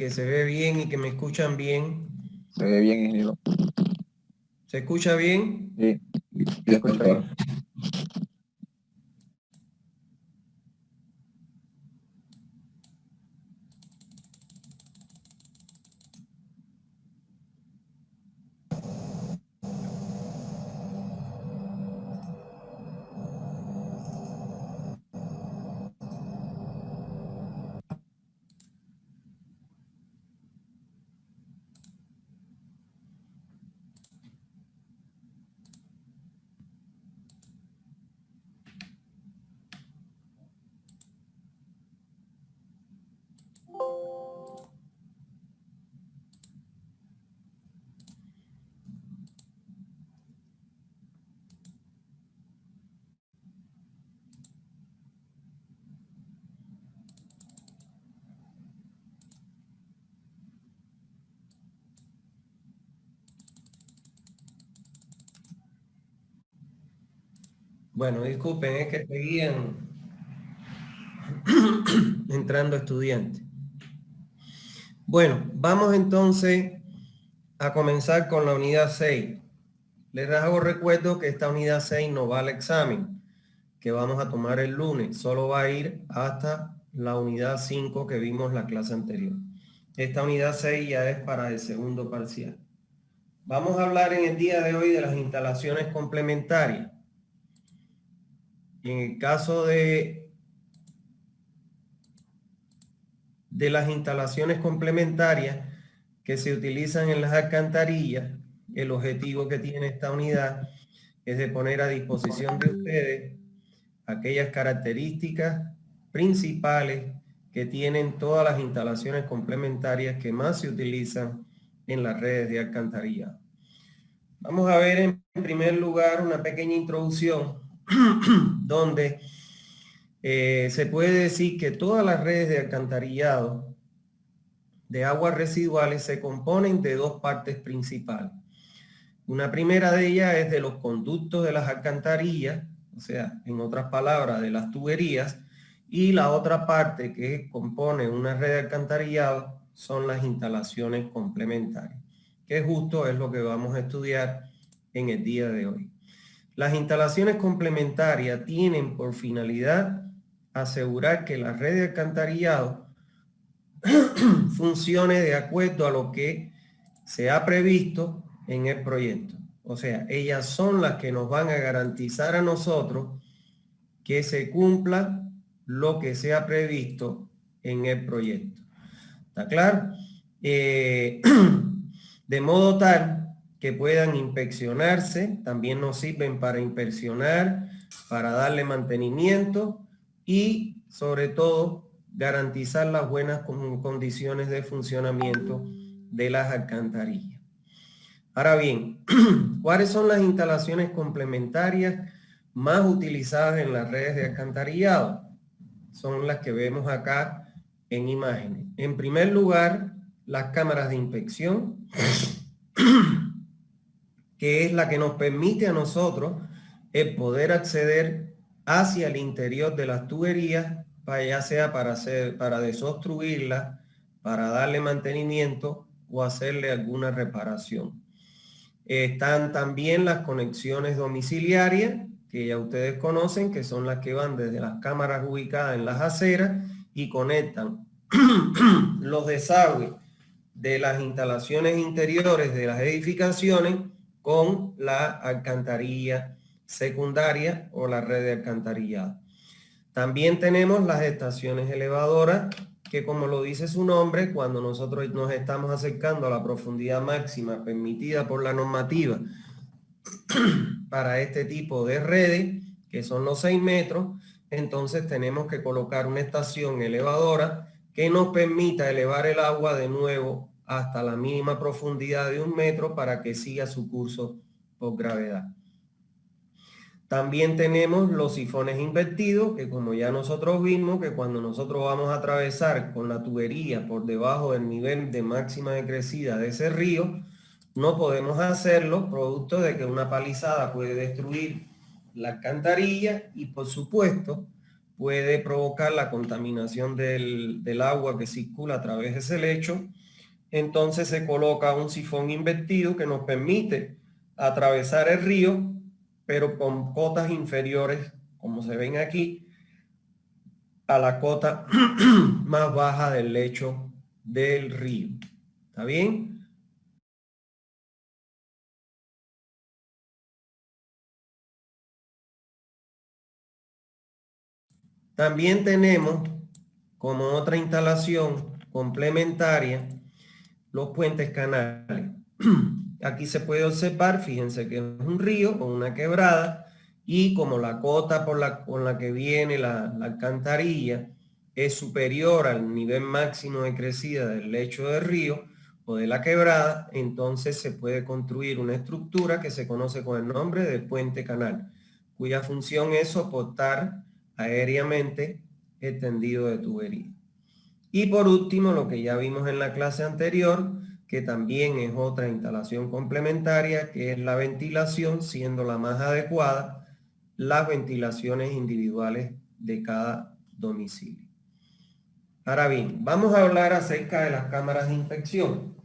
que se ve bien y que me escuchan bien. Se ve bien, ingeniero. ¿Se escucha bien? Sí, se escucha bien. Bueno, disculpen, es que seguían entrando estudiantes. Bueno, vamos entonces a comenzar con la unidad 6. Les hago recuerdo que esta unidad 6 no va al examen que vamos a tomar el lunes, solo va a ir hasta la unidad 5 que vimos la clase anterior. Esta unidad 6 ya es para el segundo parcial. Vamos a hablar en el día de hoy de las instalaciones complementarias. Y en el caso de las instalaciones complementarias que se utilizan en las alcantarillas, el objetivo que tiene esta unidad es de poner a disposición de ustedes aquellas características principales que tienen todas las instalaciones complementarias que más se utilizan en las redes de alcantarillado. Vamos a ver en primer lugar una pequeña introducción donde se puede decir que todas las redes de alcantarillado de aguas residuales se componen de dos partes principales. Una primera de ellas es de los conductos de las alcantarillas, o sea, en otras palabras, de las tuberías, y la otra parte que compone una red de alcantarillado son las instalaciones complementarias, que justo es lo que vamos a estudiar en el día de hoy. Las instalaciones complementarias tienen por finalidad asegurar que la red de alcantarillado funcione de acuerdo a lo que se ha previsto en el proyecto. O sea, ellas son las que nos van a garantizar a nosotros que se cumpla lo que se ha previsto en el proyecto. ¿Está claro? De modo tal que puedan inspeccionarse, también nos sirven para inspeccionar, para darle mantenimiento y sobre todo garantizar las buenas condiciones de funcionamiento de las alcantarillas. Ahora bien, ¿cuáles son las instalaciones complementarias más utilizadas en las redes de alcantarillado? Son las que vemos acá en imágenes. En primer lugar, las cámaras de inspección, que es la que nos permite a nosotros el poder acceder hacia el interior de las tuberías, ya sea para desobstruirlas, para darle mantenimiento o hacerle alguna reparación. Están también las conexiones domiciliarias, que ya ustedes conocen, que son las que van desde las cámaras ubicadas en las aceras y conectan los desagües de las instalaciones interiores de las edificaciones con la alcantarilla secundaria o la red de alcantarillado. También tenemos las estaciones elevadoras, que como lo dice su nombre, cuando nosotros nos estamos acercando a la profundidad máxima permitida por la normativa para este tipo de redes, que son los 6 metros, entonces tenemos que colocar una estación elevadora que nos permita elevar el agua de nuevo hasta la mínima profundidad de 1 metro para que siga su curso por gravedad. También tenemos los sifones invertidos, que como ya nosotros vimos, que cuando nosotros vamos a atravesar con la tubería por debajo del nivel de máxima de crecida de ese río, no podemos hacerlo producto de que una palizada puede destruir la alcantarilla y por supuesto puede provocar la contaminación del agua que circula a través de ese lecho. Entonces se coloca un sifón invertido que nos permite atravesar el río, pero con cotas inferiores, como se ven aquí, a la cota más baja del lecho del río. ¿Está bien? También tenemos como otra instalación complementaria los puentes canales. Aquí se puede observar, fíjense que es un río o una quebrada y como la cota con la que viene la alcantarilla es superior al nivel máximo de crecida del lecho del río o de la quebrada, entonces se puede construir una estructura que se conoce con el nombre de puente canal, cuya función es soportar aéreamente el tendido de tubería. Y por último, lo que ya vimos en la clase anterior, que también es otra instalación complementaria, que es la ventilación, siendo la más adecuada, las ventilaciones individuales de cada domicilio. Ahora bien, vamos a hablar acerca de las cámaras de inspección.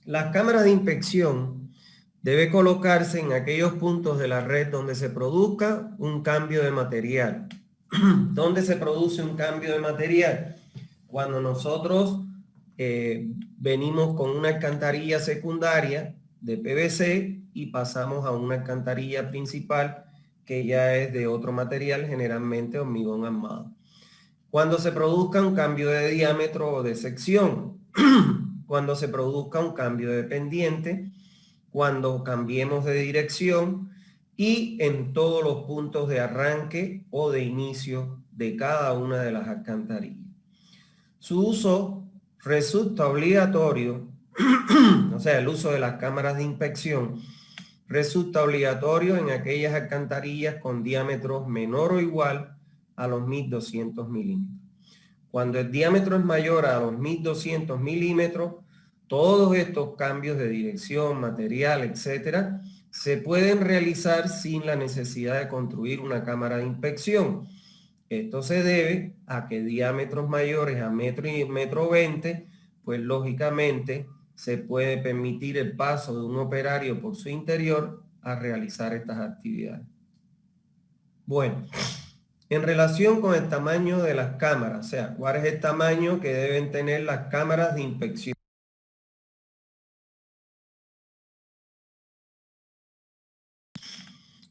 Las cámaras de inspección deben colocarse en aquellos puntos de la red donde se produzca un cambio de material. ¿Dónde se produce un cambio de material? Cuando nosotros venimos con una alcantarilla secundaria de PVC y pasamos a una alcantarilla principal que ya es de otro material, generalmente hormigón armado. Cuando se produzca un cambio de diámetro o de sección, cuando se produzca un cambio de pendiente, cuando cambiemos de dirección y en todos los puntos de arranque o de inicio de cada una de las alcantarillas. Su uso resulta obligatorio, o sea, el uso de las cámaras de inspección resulta obligatorio en aquellas alcantarillas con diámetros menor o igual a los 1200 milímetros. Cuando el diámetro es mayor a los 1200 milímetros, todos estos cambios de dirección, material, etcétera, se pueden realizar sin la necesidad de construir una cámara de inspección. Esto se debe a que diámetros mayores a metro y metro 20, pues lógicamente se puede permitir el paso de un operario por su interior a realizar estas actividades. Bueno, en relación con el tamaño de las cámaras, o sea, ¿cuál es el tamaño que deben tener las cámaras de inspección?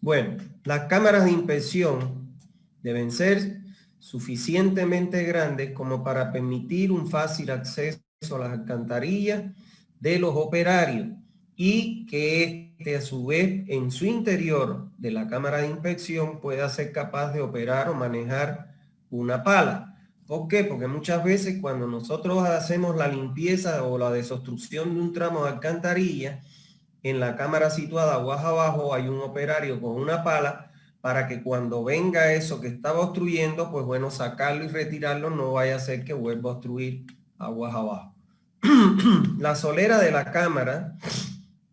Bueno, las cámaras de inspección deben ser suficientemente grandes como para permitir un fácil acceso a las alcantarillas de los operarios y que a su vez en su interior de la cámara de inspección pueda ser capaz de operar o manejar una pala. ¿Por qué? Porque muchas veces cuando nosotros hacemos la limpieza o la desobstrucción de un tramo de alcantarilla, en la cámara situada aguas abajo hay un operario con una pala para que cuando venga eso que estaba obstruyendo, pues bueno, sacarlo y retirarlo no vaya a ser que vuelva a obstruir aguas abajo. La solera de la cámara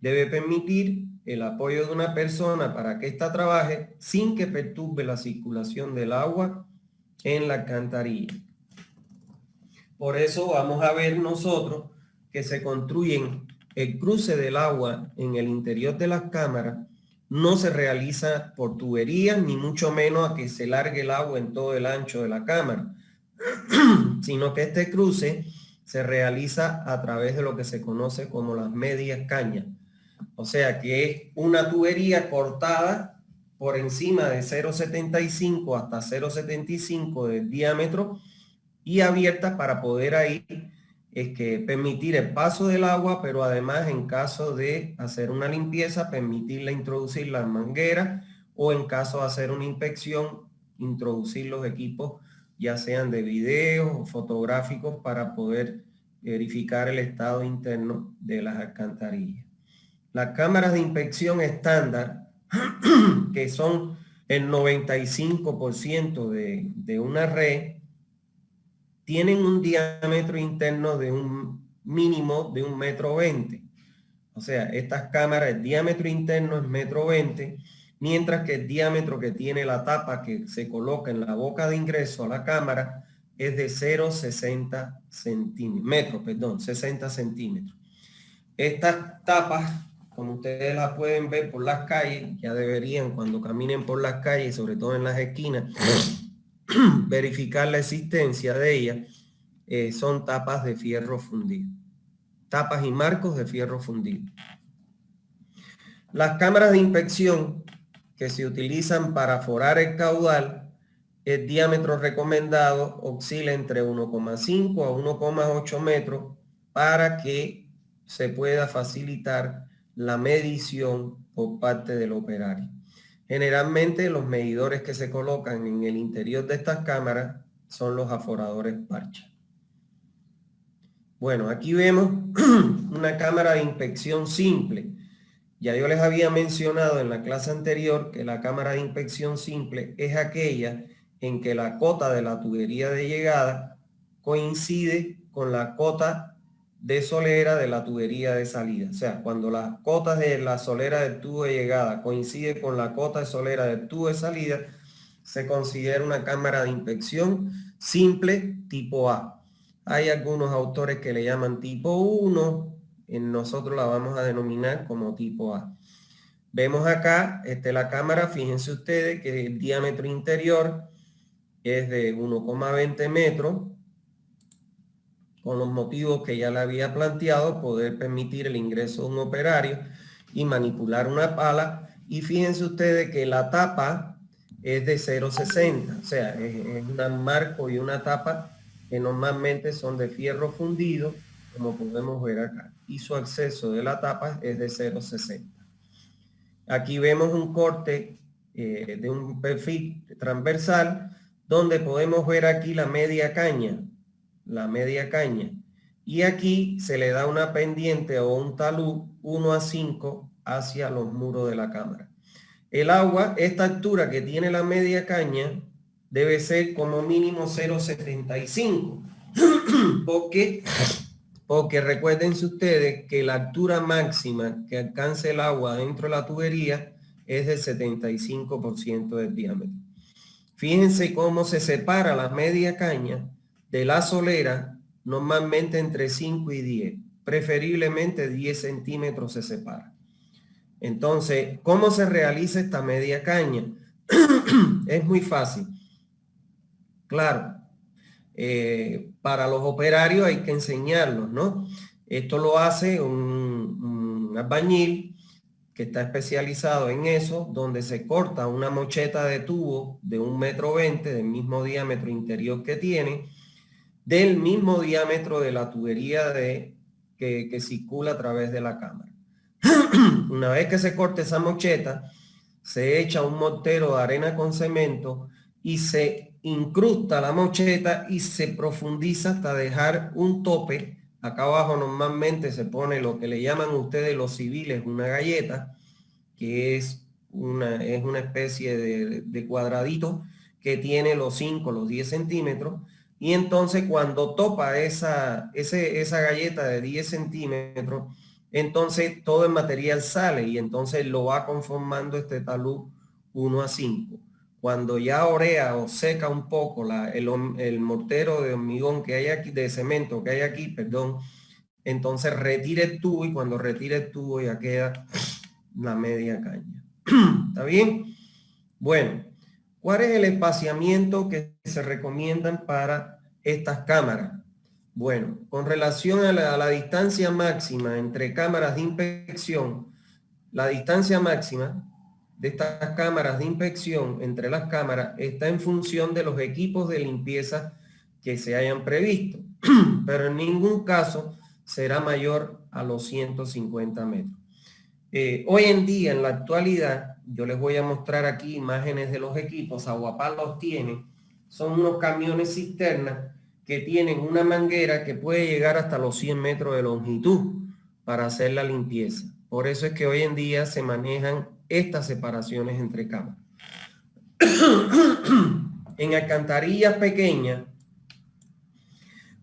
debe permitir el apoyo de una persona para que ésta trabaje sin que perturbe la circulación del agua en la alcantarilla. Por eso vamos a ver nosotros que se construyen el cruce del agua en el interior de las cámaras, no se realiza por tuberías, ni mucho menos a que se largue el agua en todo el ancho de la cámara, sino que este cruce se realiza a través de lo que se conoce como las medias cañas. O sea que es una tubería cortada por encima de 0,75 hasta 0,75 de diámetro y abierta para poder ahí permitir el paso del agua, pero además en caso de hacer una limpieza, permitirle introducir las mangueras o en caso de hacer una inspección, introducir los equipos ya sean de video o fotográficos para poder verificar el estado interno de las alcantarillas. Las cámaras de inspección estándar, que son el 95% de una red, tienen un diámetro interno de un mínimo de 1,20 m. O sea, estas cámaras, el diámetro interno es 1,20 m, mientras que el diámetro que tiene la tapa que se coloca en la boca de ingreso a la cámara es de 0,60 centímetros, perdón, 60 centímetros. Estas tapas, como ustedes las pueden ver por las calles, ya deberían cuando caminen por las calles, sobre todo en las esquinas, verificar la existencia de ellas. Son tapas de fierro fundido. Tapas y marcos de fierro fundido. Las cámaras de inspección que se utilizan para forar el caudal, el diámetro recomendado oscila entre 1,5 a 1,8 metros para que se pueda facilitar la medición por parte del operario. Generalmente los medidores que se colocan en el interior de estas cámaras son los aforadores parcha. Bueno, aquí vemos una cámara de inspección simple. Ya yo les había mencionado en la clase anterior que la cámara de inspección simple es aquella en que la cota de la tubería de llegada coincide con la cota de solera de la tubería de salida. O sea, cuando las cotas de la solera del tubo de llegada coincide con la cota de solera del tubo de salida, se considera una cámara de inspección simple tipo A. Hay algunos autores que le llaman tipo 1, nosotros la vamos a denominar como tipo A. Vemos acá, la cámara, fíjense ustedes que el diámetro interior es de 1,20 metros, con los motivos que ya le había planteado, poder permitir el ingreso de un operario y manipular una pala. Y fíjense ustedes que la tapa es de 0,60, o sea, es un marco y una tapa que normalmente son de fierro fundido, como podemos ver acá. Y su acceso de la tapa es de 0,60. Aquí vemos un corte de un perfil transversal, donde podemos ver aquí la media caña, y aquí se le da una pendiente o un talud 1:5 hacia los muros de la cámara. El agua, esta altura que tiene la media caña, debe ser como mínimo 0,75. Porque recuérdense ustedes que la altura máxima que alcance el agua dentro de la tubería es del 75% del diámetro. Fíjense cómo se separa la media caña de la solera, normalmente entre 5 y 10, preferiblemente 10 centímetros se separa. Entonces, ¿cómo se realiza esta media caña? Es muy fácil. Claro, para los operarios hay que enseñarlos, ¿no? Esto lo hace un albañil que está especializado en eso, donde se corta una mocheta de tubo de 1,20 m, del mismo diámetro interior que tiene, del mismo diámetro de la tubería que circula a través de la cámara. Una vez que se corte esa mocheta, se echa un mortero de arena con cemento y se incrusta la mocheta y se profundiza hasta dejar un tope. Acá abajo normalmente se pone lo que le llaman ustedes los civiles una galleta, que es una especie de cuadradito que tiene los 5, los 10 centímetros. Y entonces cuando topa esa galleta de 10 centímetros, entonces todo el material sale y entonces lo va conformando este talud 1:5. Cuando ya orea o seca un poco el mortero de hormigón que hay aquí, de cemento que hay aquí, perdón, entonces retira el tubo y cuando retira el tubo ya queda la media caña. ¿Está bien? Bueno, ¿cuál es el espaciamiento que se recomiendan para estas cámaras? Bueno, con relación a la distancia máxima entre cámaras de inspección, la distancia máxima de estas cámaras de inspección entre las cámaras está en función de los equipos de limpieza que se hayan previsto, pero en ningún caso será mayor a los 150 metros. Hoy en día, en la actualidad, yo les voy a mostrar aquí imágenes de los equipos. Aguapar los tiene. Son unos camiones cisterna que tienen una manguera que puede llegar hasta los 100 metros de longitud para hacer la limpieza. Por eso es que hoy en día se manejan estas separaciones entre cámaras. En alcantarillas pequeñas,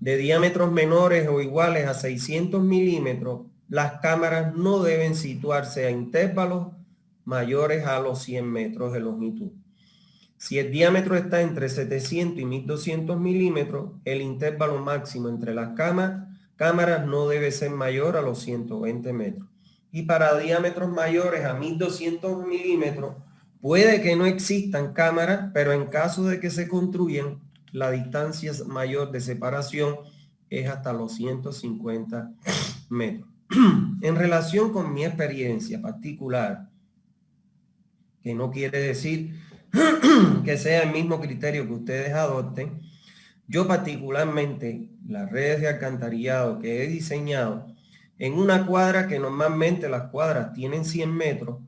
de diámetros menores o iguales a 600 milímetros, las cámaras no deben situarse a intervalos mayores a los 100 metros de longitud. Si el diámetro está entre 700 y 1200 milímetros, el intervalo máximo entre las cámaras no debe ser mayor a los 120 metros. Y para diámetros mayores a 1200 milímetros, puede que no existan cámaras, pero en caso de que se construyan, la distancia mayor de separación es hasta los 150 metros. En relación con mi experiencia particular, que no quiere decir que sea el mismo criterio que ustedes adopten, yo particularmente las redes de alcantarillado que he diseñado en una cuadra, que normalmente las cuadras tienen 100 metros,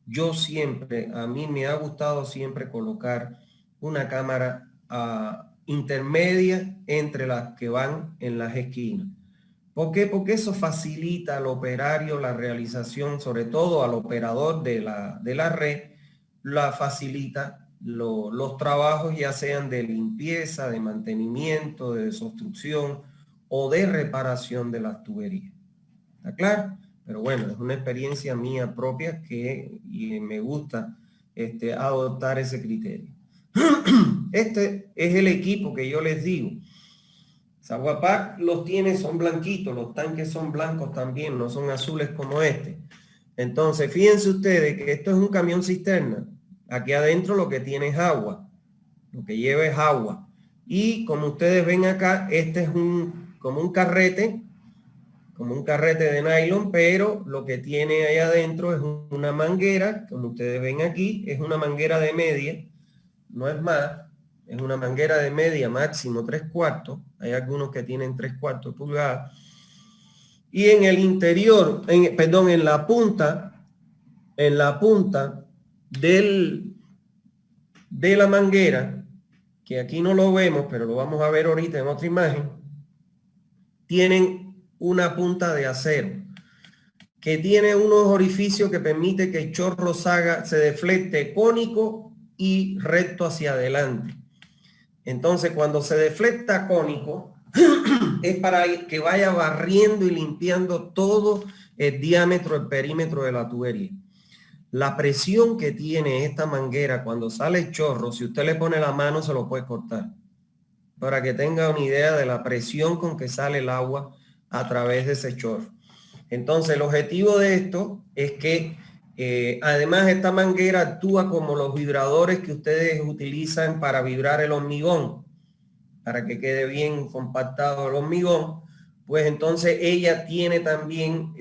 yo siempre, a mí me ha gustado siempre colocar una cámara intermedia entre las que van en las esquinas. ¿Por qué? Porque eso facilita al operario la realización, sobre todo al operador de la red, la facilita los trabajos, ya sean de limpieza, de mantenimiento, de desobstrucción o de reparación de las tuberías. ¿Está claro? Pero bueno, es una experiencia mía propia y me gusta adoptar ese criterio. Este es el equipo que yo les digo. Saguapac los tiene, son blanquitos, los tanques son blancos también, no son azules como este. Entonces, fíjense ustedes que esto es un camión cisterna. Aquí adentro lo que tiene es agua, lo que lleva es agua. Y como ustedes ven acá, este es como un carrete de nylon, pero lo que tiene ahí adentro es una manguera, como ustedes ven aquí, es una manguera de media, no es más, es una manguera de media, máximo 3/4, hay algunos que tienen 3/4 pulgadas, y en el interior, en la punta de la manguera, que aquí no lo vemos, pero lo vamos a ver ahorita en otra imagen, tienen una punta de acero que tiene unos orificios que permite que el chorro se deflecte cónico y recto hacia adelante. Entonces, cuando se deflecta cónico, es para que vaya barriendo y limpiando todo el diámetro, el perímetro de la tubería. La presión que tiene esta manguera cuando sale el chorro, si usted le pone la mano, se lo puede cortar. Para que tenga una idea de la presión con que sale el agua a través de ese chorro. Entonces, el objetivo de esto es que además esta manguera actúa como los vibradores que ustedes utilizan para vibrar el hormigón, para que quede bien compactado el hormigón. Pues entonces ella tiene también,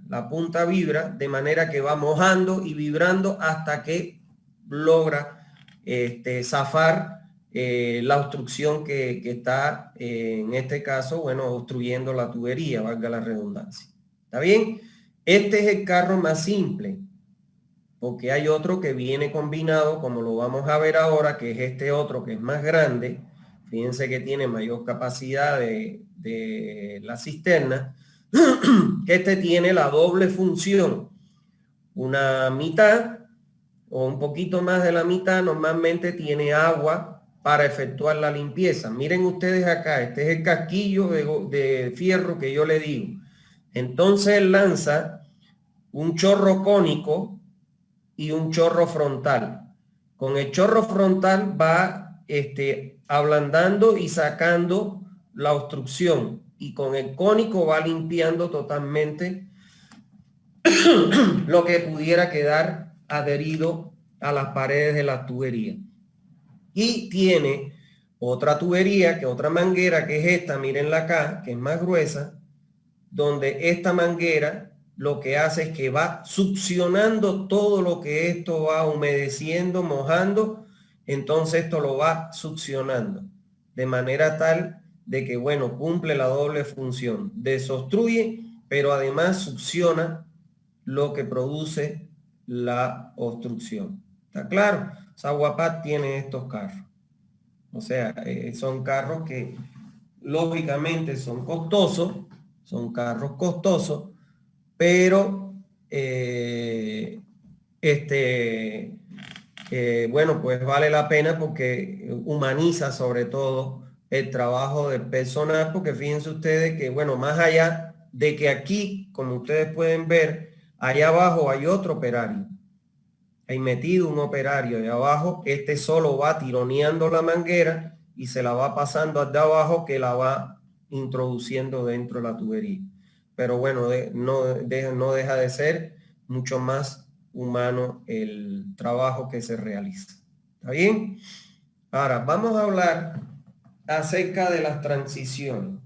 la punta vibra, de manera que va mojando y vibrando hasta que logra zafar la obstrucción que está, en este caso, bueno, obstruyendo la tubería, valga la redundancia. ¿Está bien? Este es el carro más simple, porque hay otro que viene combinado, como lo vamos a ver ahora, que es este otro que es más grande. Fíjense que tiene mayor capacidad de la cisterna, que este tiene la doble función. Una mitad o un poquito más de la mitad normalmente tiene agua para efectuar la limpieza. Miren ustedes acá, este es el casquillo de fierro que yo le digo. Entonces lanza un chorro cónico y un chorro frontal. Con el chorro frontal va ablandando y sacando la obstrucción, y con el cónico va limpiando totalmente lo que pudiera quedar adherido a las paredes de la tubería. Y tiene otra tubería, otra manguera, que es esta, mírenla acá, que es más gruesa, donde esta manguera lo que hace es que va succionando todo lo que esto va humedeciendo, mojando. Entonces esto lo va succionando de manera tal de que, bueno, cumple la doble función, desobstruye, pero además succiona lo que produce la obstrucción. ¿Está claro? Saguapac tiene estos carros. O sea, son carros que lógicamente son costosos, son carros costosos, pero bueno, pues vale la pena porque humaniza sobre todo el trabajo del personal, porque fíjense ustedes que, bueno, más allá de que aquí, como ustedes pueden ver, allá abajo hay otro operario. hay metido un operario de abajo, este solo va tironeando la manguera y se la va pasando al de abajo, que la va introduciendo dentro de la tubería. Pero bueno, no deja de ser mucho más humano el trabajo que se realiza. ¿Está bien? Ahora, vamos a hablar acerca de las transiciones.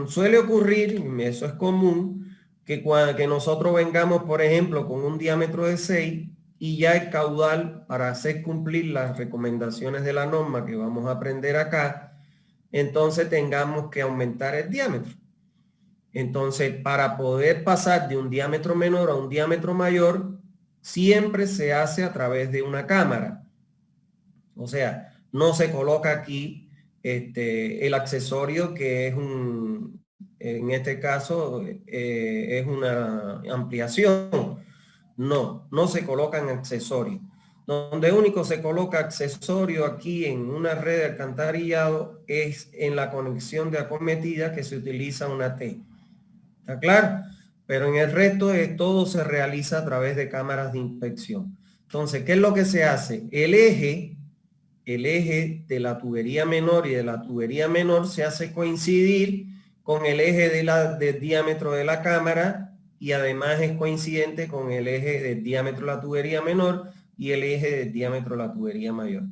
Suele ocurrir, eso es común, que nosotros vengamos, por ejemplo, con un diámetro de 6 y ya el caudal, para hacer cumplir las recomendaciones de la norma que vamos a aprender acá, entonces tengamos que aumentar el diámetro. Entonces, para poder pasar de un diámetro menor a un diámetro mayor, siempre se hace a través de una cámara. O sea, no se coloca aquí el accesorio que es en este caso, es una ampliación. No se colocan accesorios. Donde único se coloca accesorio aquí en una red de alcantarillado es en la conexión de acometida, que se utiliza una T. ¿Está claro? Pero en el resto de todo se realiza a través de cámaras de inspección. Entonces, ¿qué es lo que se hace? El eje de la tubería menor y de la tubería menor se hace coincidir con el eje del diámetro de la cámara, y además es coincidente con el eje del diámetro de la tubería menor y el eje del diámetro de la tubería mayor.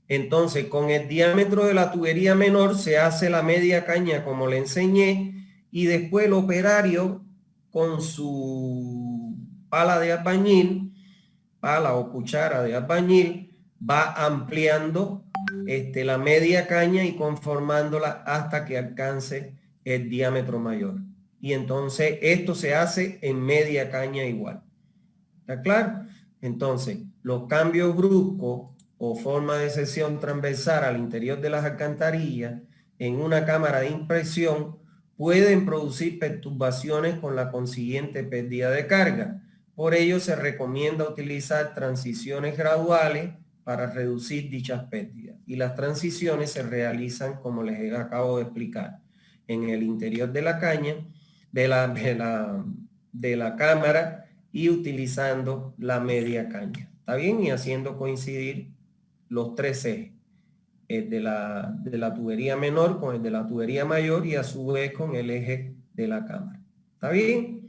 Entonces, con el diámetro de la tubería menor se hace la media caña como le enseñé, y después el operario con su pala de albañil, pala o cuchara de albañil, va ampliando la media caña y conformándola hasta que alcance el diámetro mayor. Y entonces esto se hace en media caña igual. ¿Está claro? Entonces, los cambios bruscos o forma de sección transversal al interior de las alcantarillas en una cámara de impresión pueden producir perturbaciones con la consiguiente pérdida de carga. Por ello, se recomienda utilizar transiciones graduales para reducir dichas pérdidas. Y las transiciones se realizan, como les acabo de explicar, en el interior de la caña, de la cámara, y utilizando la media caña. ¿Está bien? Y haciendo coincidir los tres ejes. El de la tubería menor con el de la tubería mayor, y a su vez con el eje de la cámara. ¿Está bien?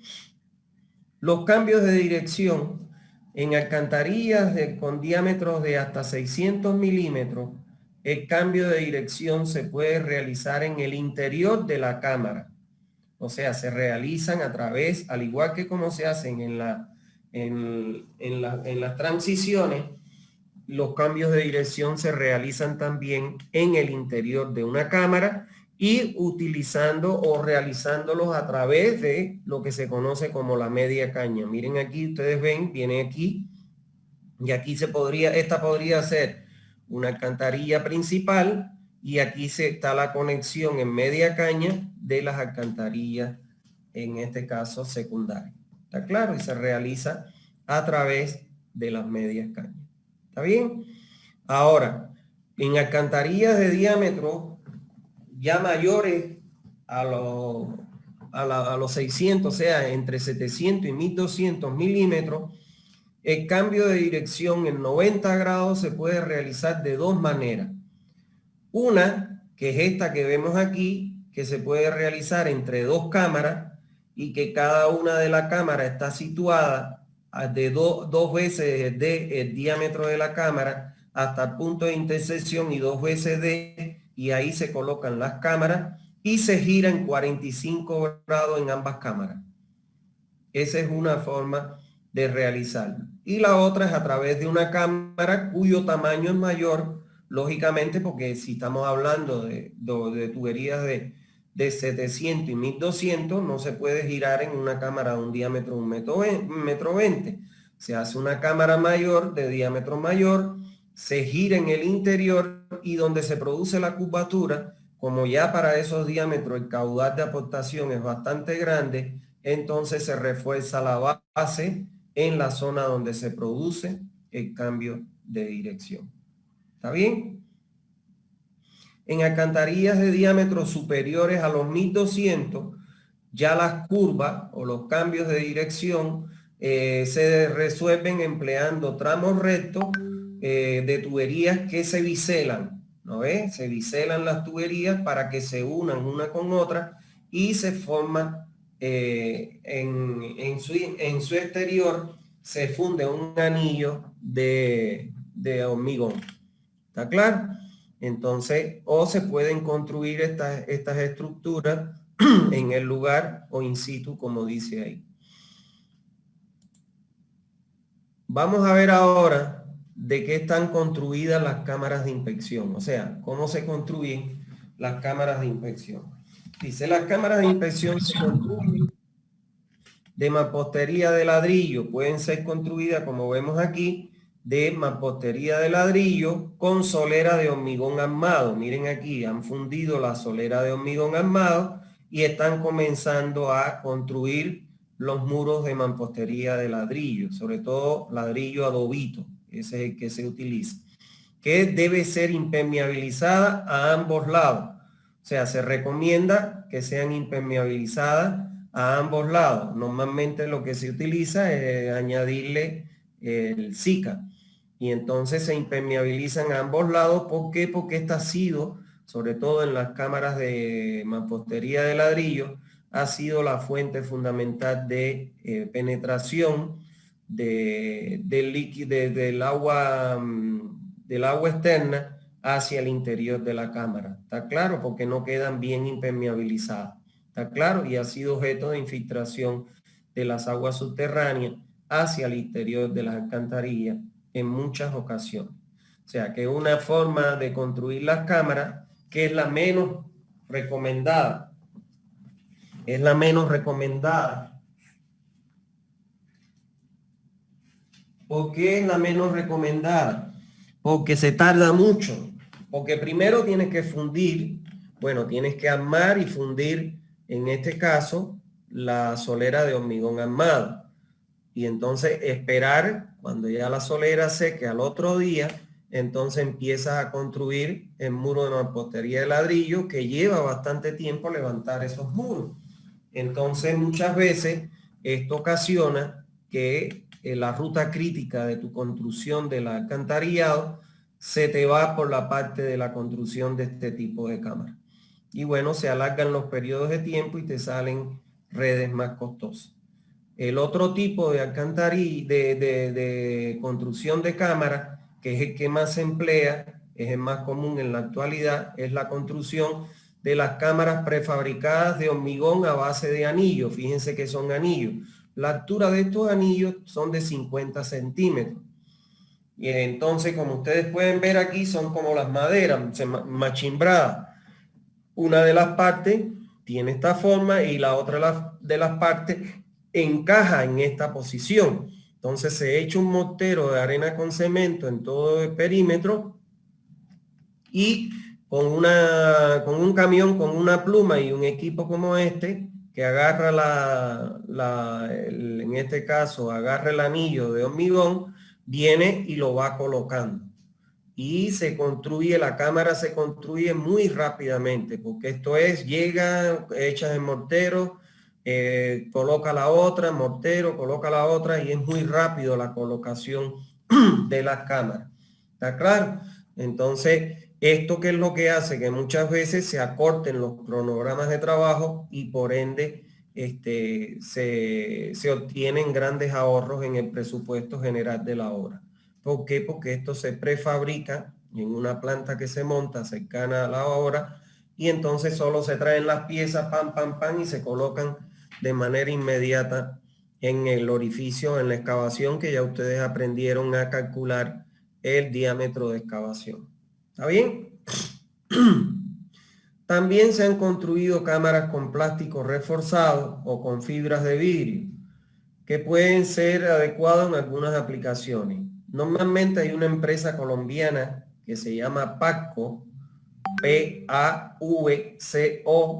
Los cambios de dirección en alcantarillas con diámetros de hasta 600 milímetros, el cambio de dirección se puede realizar en el interior de la cámara. O sea, se realizan a través, al igual que como se hacen en las transiciones, los cambios de dirección se realizan también en el interior de una cámara, y utilizando o realizándolos a través de lo que se conoce como la media caña. Miren aquí, ustedes ven, viene aquí, y aquí esta podría ser una alcantarilla principal, y aquí está la conexión en media caña de las alcantarillas, en este caso secundarias. ¿Está claro? Y se realiza a través de las medias cañas. ¿Está bien? Ahora, en alcantarillas de diámetro ya mayores a los 600, o sea, entre 700 y 1200 milímetros, el cambio de dirección en 90 grados se puede realizar de dos maneras. Una, que es esta que vemos aquí, que se puede realizar entre dos cámaras, y que cada una de las cámaras está situada de dos veces el diámetro de la cámara hasta el punto de intersección, y dos veces y ahí se colocan las cámaras y se gira en 45 grados en ambas cámaras. Esa es una forma de realizarlo. Y la otra es a través de una cámara cuyo tamaño es mayor, lógicamente, porque si estamos hablando de tuberías de 700 y 1200, no se puede girar en una cámara de un diámetro de 1,20 m. Se hace una cámara mayor, de diámetro mayor, se gira en el interior, y donde se produce la curvatura, como ya para esos diámetros el caudal de aportación es bastante grande, entonces se refuerza la base en la zona donde se produce el cambio de dirección. ¿Está bien? En alcantarillas de diámetros superiores a los 1200, ya las curvas o los cambios de dirección se resuelven empleando tramos rectos de tuberías que se biselan, ¿no ves? Se biselan las tuberías para que se unan una con otra y se forma en su exterior, se funde un anillo de hormigón. ¿Está claro? Entonces, o se pueden construir estas estructuras en el lugar o in situ, como dice ahí. Vamos a ver ahora de qué están construidas las cámaras de inspección, o sea, cómo se construyen las cámaras de inspección. Dice, las cámaras de inspección se construyen de mampostería de ladrillo, pueden ser construidas, como vemos aquí, de mampostería de ladrillo con solera de hormigón armado. Miren aquí, han fundido la solera de hormigón armado y están comenzando a construir los muros de mampostería de ladrillo, sobre todo ladrillo adobito, ese es el que se utiliza, que debe ser impermeabilizada a ambos lados. O sea, se recomienda que sean impermeabilizadas a ambos lados. Normalmente lo que se utiliza es añadirle el Zika. Y entonces se impermeabilizan a ambos lados. ¿Por qué? Porque este ácido, sobre todo en las cámaras de mampostería de ladrillo, ha sido la fuente fundamental de penetración del líquido, del agua externa hacia el interior de la cámara. ¿Está claro? Porque no quedan bien impermeabilizadas. ¿Está claro? Y ha sido objeto de infiltración de las aguas subterráneas hacia el interior de las alcantarillas en muchas ocasiones. O sea, que una forma de construir las cámaras que es la menos recomendada. Es la menos recomendada. ¿Por qué es la menos recomendada? Porque se tarda mucho. Porque primero tienes que fundir, bueno, tienes que armar y fundir, en este caso, la solera de hormigón armado. Y entonces esperar cuando ya la solera seque al otro día, entonces empiezas a construir el muro de mampostería de ladrillo, que lleva bastante tiempo levantar esos muros. Entonces muchas veces esto ocasiona que la ruta crítica de tu construcción del alcantarillado se te va por la parte de la construcción de este tipo de cámara. Y bueno, se alargan los periodos de tiempo y te salen redes más costosas. El otro tipo de alcantarilla, de construcción de cámara, que es el que más se emplea, es el más común en la actualidad, es la construcción de las cámaras prefabricadas de hormigón a base de anillos. Fíjense que son anillos. La altura de estos anillos son de 50 centímetros. Y entonces, como ustedes pueden ver aquí, son como las maderas machimbradas. Una de las partes tiene esta forma y la otra de las partes encaja en esta posición. Entonces se echa un mortero de arena con cemento en todo el perímetro y con un camión, con una pluma y un equipo como este, que agarra en este caso, agarra el anillo de hormigón, viene y lo va colocando. Y se construye, la cámara se construye muy rápidamente, porque esto es, llega, echas el mortero, coloca la otra, mortero, coloca la otra, y es muy rápido la colocación de las cámaras. ¿Está claro? Entonces, esto que es lo que hace que muchas veces se acorten los cronogramas de trabajo y por ende se obtienen grandes ahorros en el presupuesto general de la obra. ¿Por qué? Porque esto se prefabrica en una planta que se monta cercana a la obra y entonces solo se traen las piezas, pam, pam, pam, y se colocan de manera inmediata en el orificio, en la excavación, que ya ustedes aprendieron a calcular el diámetro de excavación. ¿Está bien? También se han construido cámaras con plástico reforzado o con fibras de vidrio, que pueden ser adecuados en algunas aplicaciones. Normalmente hay una empresa colombiana que se llama Pavco, P-A-V-C-O,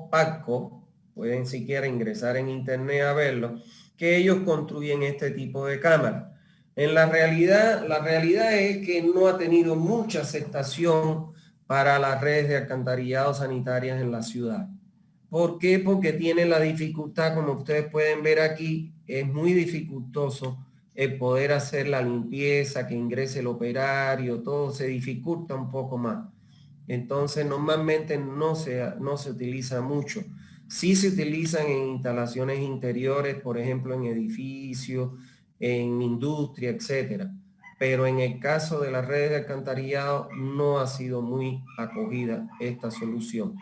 Pavco, pueden siquiera ingresar en internet a verlo, que ellos construyen este tipo de cámaras. En la realidad es que no ha tenido mucha aceptación para las redes de alcantarillado sanitarias en la ciudad. ¿Por qué? Porque tiene la dificultad, como ustedes pueden ver aquí, es muy dificultoso el poder hacer la limpieza, que ingrese el operario, todo se dificulta un poco más. Entonces normalmente no se utiliza mucho. Sí se utilizan en instalaciones interiores, por ejemplo en edificios, en industria, etcétera. Pero en el caso de las redes de alcantarillado no ha sido muy acogida esta solución,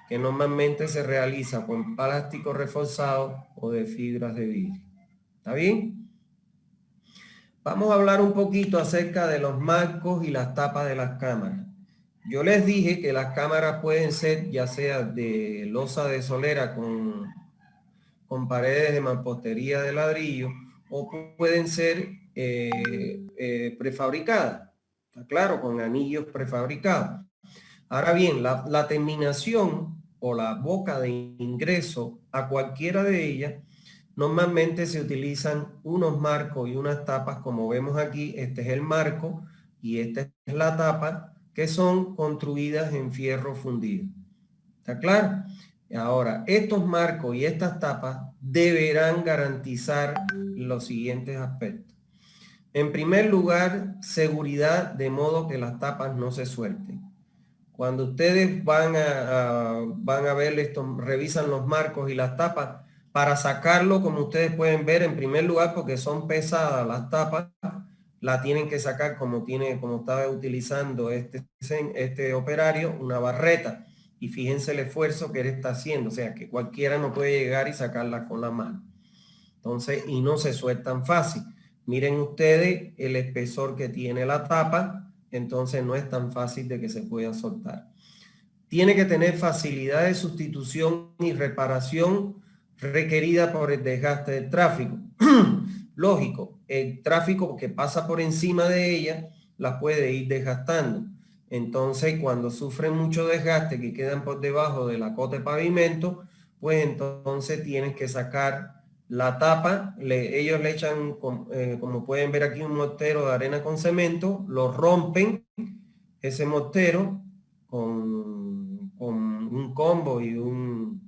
que normalmente se realiza con plástico reforzado o de fibras de vidrio. ¿Está bien? Vamos a hablar un poquito acerca de los marcos y las tapas de las cámaras. Yo les dije que las cámaras pueden ser ya sea de losa de solera con paredes de mampostería de ladrillo o pueden ser prefabricadas, ¿está claro? Con anillos prefabricados. Ahora bien, la terminación o la boca de ingreso a cualquiera de ellas, normalmente se utilizan unos marcos y unas tapas, como vemos aquí. Este es el marco y esta es la tapa, que son construidas en fierro fundido. ¿Está claro? Ahora, estos marcos y estas tapas deberán garantizar los siguientes aspectos. En primer lugar, seguridad, de modo que las tapas no se suelten. Cuando ustedes van a ver esto, revisan los marcos y las tapas, para sacarlo, como ustedes pueden ver, en primer lugar, porque son pesadas las tapas, la tienen que sacar como estaba utilizando este operario, una barreta. Y fíjense el esfuerzo que él está haciendo, o sea que cualquiera no puede llegar y sacarla con la mano. Entonces, y no se sueltan fácil. Miren ustedes el espesor que tiene la tapa, entonces no es tan fácil de que se pueda soltar. Tiene que tener facilidad de sustitución y reparación requerida por el desgaste del tráfico. Lógico, el tráfico que pasa por encima de ella la puede ir desgastando. Entonces, cuando sufren mucho desgaste que quedan por debajo de la cota de pavimento, pues entonces tienes que sacar la tapa. Ellos le echan, como pueden ver aquí, un mortero de arena con cemento, lo rompen, ese mortero, con un combo y un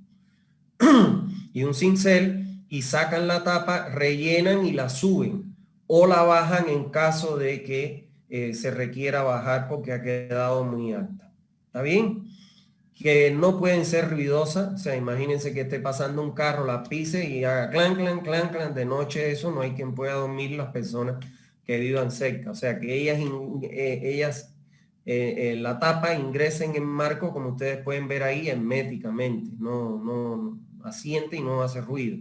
cincel, y sacan la tapa, rellenan y la suben o la bajan en caso de que se requiera bajar porque ha quedado muy alta. ¿Está bien? Que no pueden ser ruidosas, o sea, imagínense que esté pasando un carro, la pise y haga clan, clan, clan, clan. De noche eso no hay quien pueda dormir, las personas que vivan cerca. O sea, que la tapa ingresen en marco, como ustedes pueden ver ahí, herméticamente. No asiente y no hace ruido.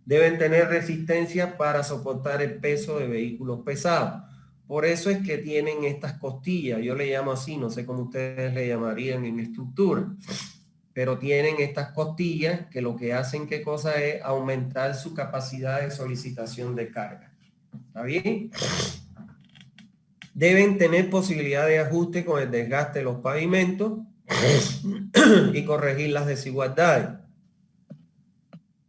Deben tener resistencia para soportar el peso de vehículos pesados. Por eso es que tienen estas costillas, yo le llamo así, no sé cómo ustedes le llamarían en estructura, pero tienen estas costillas que lo que hacen, ¿qué cosa es? Aumentar su capacidad de solicitación de carga. ¿Está bien? Deben tener posibilidad de ajuste con el desgaste de los pavimentos y corregir las desigualdades.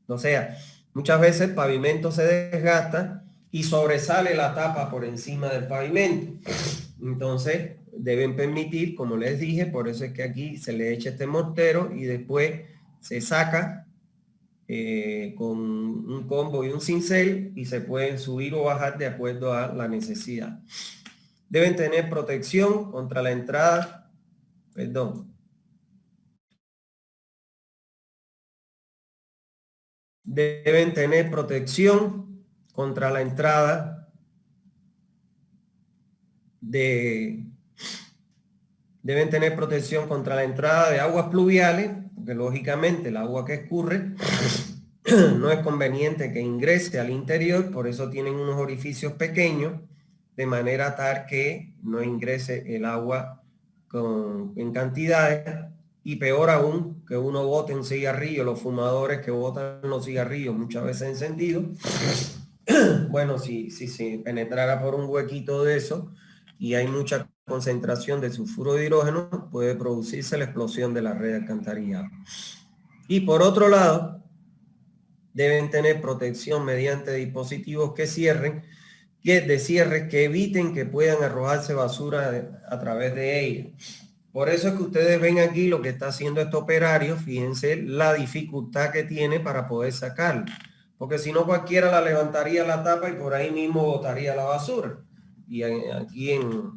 O sea, muchas veces el pavimento se desgasta y sobresale la tapa por encima del pavimento. Entonces, deben permitir, como les dije, por eso es que aquí se le echa este mortero y después se saca con un combo y un cincel y se pueden subir o bajar de acuerdo a la necesidad. Deben tener protección contra la entrada, Deben tener protección contra la entrada deben tener protección contra la entrada de aguas pluviales, porque lógicamente el agua que escurre no es conveniente que ingrese al interior, por eso tienen unos orificios pequeños, de manera tal que no ingrese el agua en cantidades. Y peor aún, que uno bote un cigarrillo, los fumadores que botan los cigarrillos muchas veces encendidos, bueno, si penetrara por un huequito de eso y hay mucha concentración de sulfuro de hidrógeno, puede producirse la explosión de la red de alcantarillado. Y por otro lado, deben tener protección mediante dispositivos de cierres que eviten que puedan arrojarse basura a través de ellos. Por eso es que ustedes ven aquí lo que está haciendo este operario. Fíjense la dificultad que tiene para poder sacarlo. Porque si no, cualquiera la levantaría la tapa y por ahí mismo botaría la basura. Y aquí en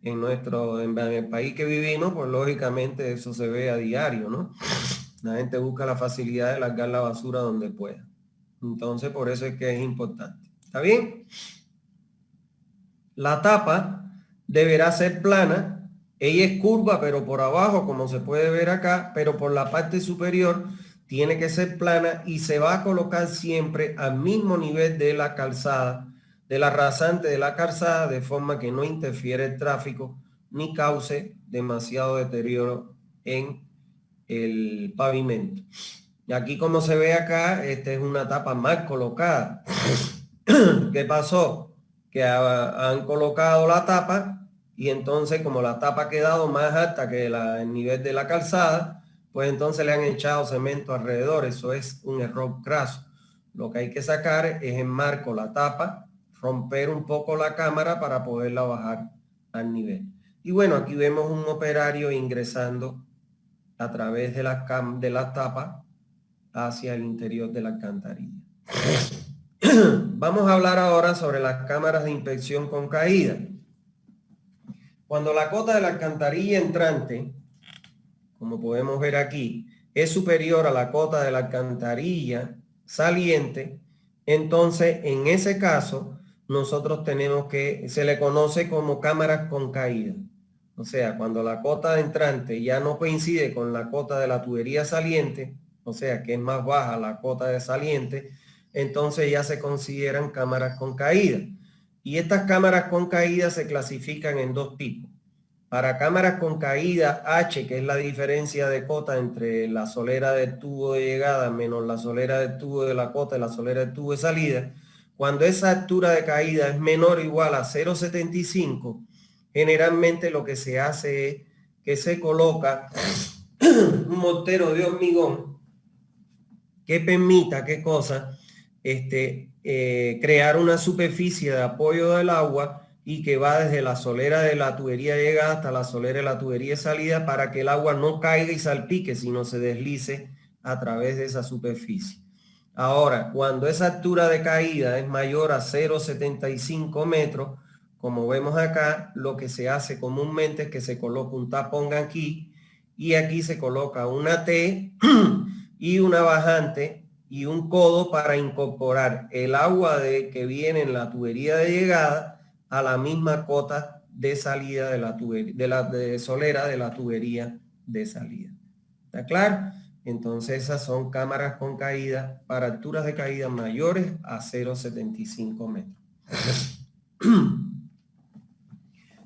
el país que vivimos, pues lógicamente eso se ve a diario, ¿no? La gente busca la facilidad de largar la basura donde pueda. Entonces, por eso es que es importante. ¿Está bien? La tapa deberá ser plana. Ella es curva, pero por abajo, como se puede ver acá, pero por la parte superior tiene que ser plana y se va a colocar siempre al mismo nivel de la calzada, de la rasante de la calzada, de forma que no interfiere el tráfico ni cause demasiado deterioro en el pavimento. Y aquí, como se ve acá, esta es una tapa mal colocada. ¿Qué pasó? Que han colocado la tapa y entonces como la tapa ha quedado más alta que el nivel de la calzada, pues entonces le han echado cemento alrededor. Eso es un error craso. Lo que hay que sacar es en marco la tapa, romper un poco la cámara para poderla bajar al nivel. Y bueno, aquí vemos un operario ingresando a través de la tapa hacia el interior de la alcantarilla. Vamos a hablar ahora sobre las cámaras de inspección con caída. Cuando la cota de la alcantarilla entrante, como podemos ver aquí, es superior a la cota de la alcantarilla saliente, entonces en ese caso nosotros tenemos que, se le conoce como cámaras con caída. O sea, cuando la cota de entrante ya no coincide con la cota de la tubería saliente, o sea, que es más baja la cota de saliente, entonces ya se consideran cámaras con caída. Y estas cámaras con caída se clasifican en dos tipos. Para cámaras con caída H, que es la diferencia de cota entre la solera del tubo de llegada menos la solera del tubo de la cota y la solera del tubo de salida, cuando esa altura de caída es menor o igual a 0,75, generalmente lo que se hace es que se coloca un mortero de hormigón que permita, ¿qué cosa? Crear una superficie de apoyo del agua y que va desde la solera de la tubería de llegada hasta la solera de la tubería de salida para que el agua no caiga y salpique, sino se deslice a través de esa superficie. Ahora, cuando esa altura de caída es mayor a 0,75 metros, como vemos acá, lo que se hace comúnmente es que se coloca un tapón aquí y aquí se coloca una T y una bajante y un codo para incorporar el agua que viene en la tubería de llegada a la misma cota de salida de la tubería, de solera de la tubería de salida. ¿Está claro? Entonces esas son cámaras con caída para alturas de caída mayores a 0,75 metros.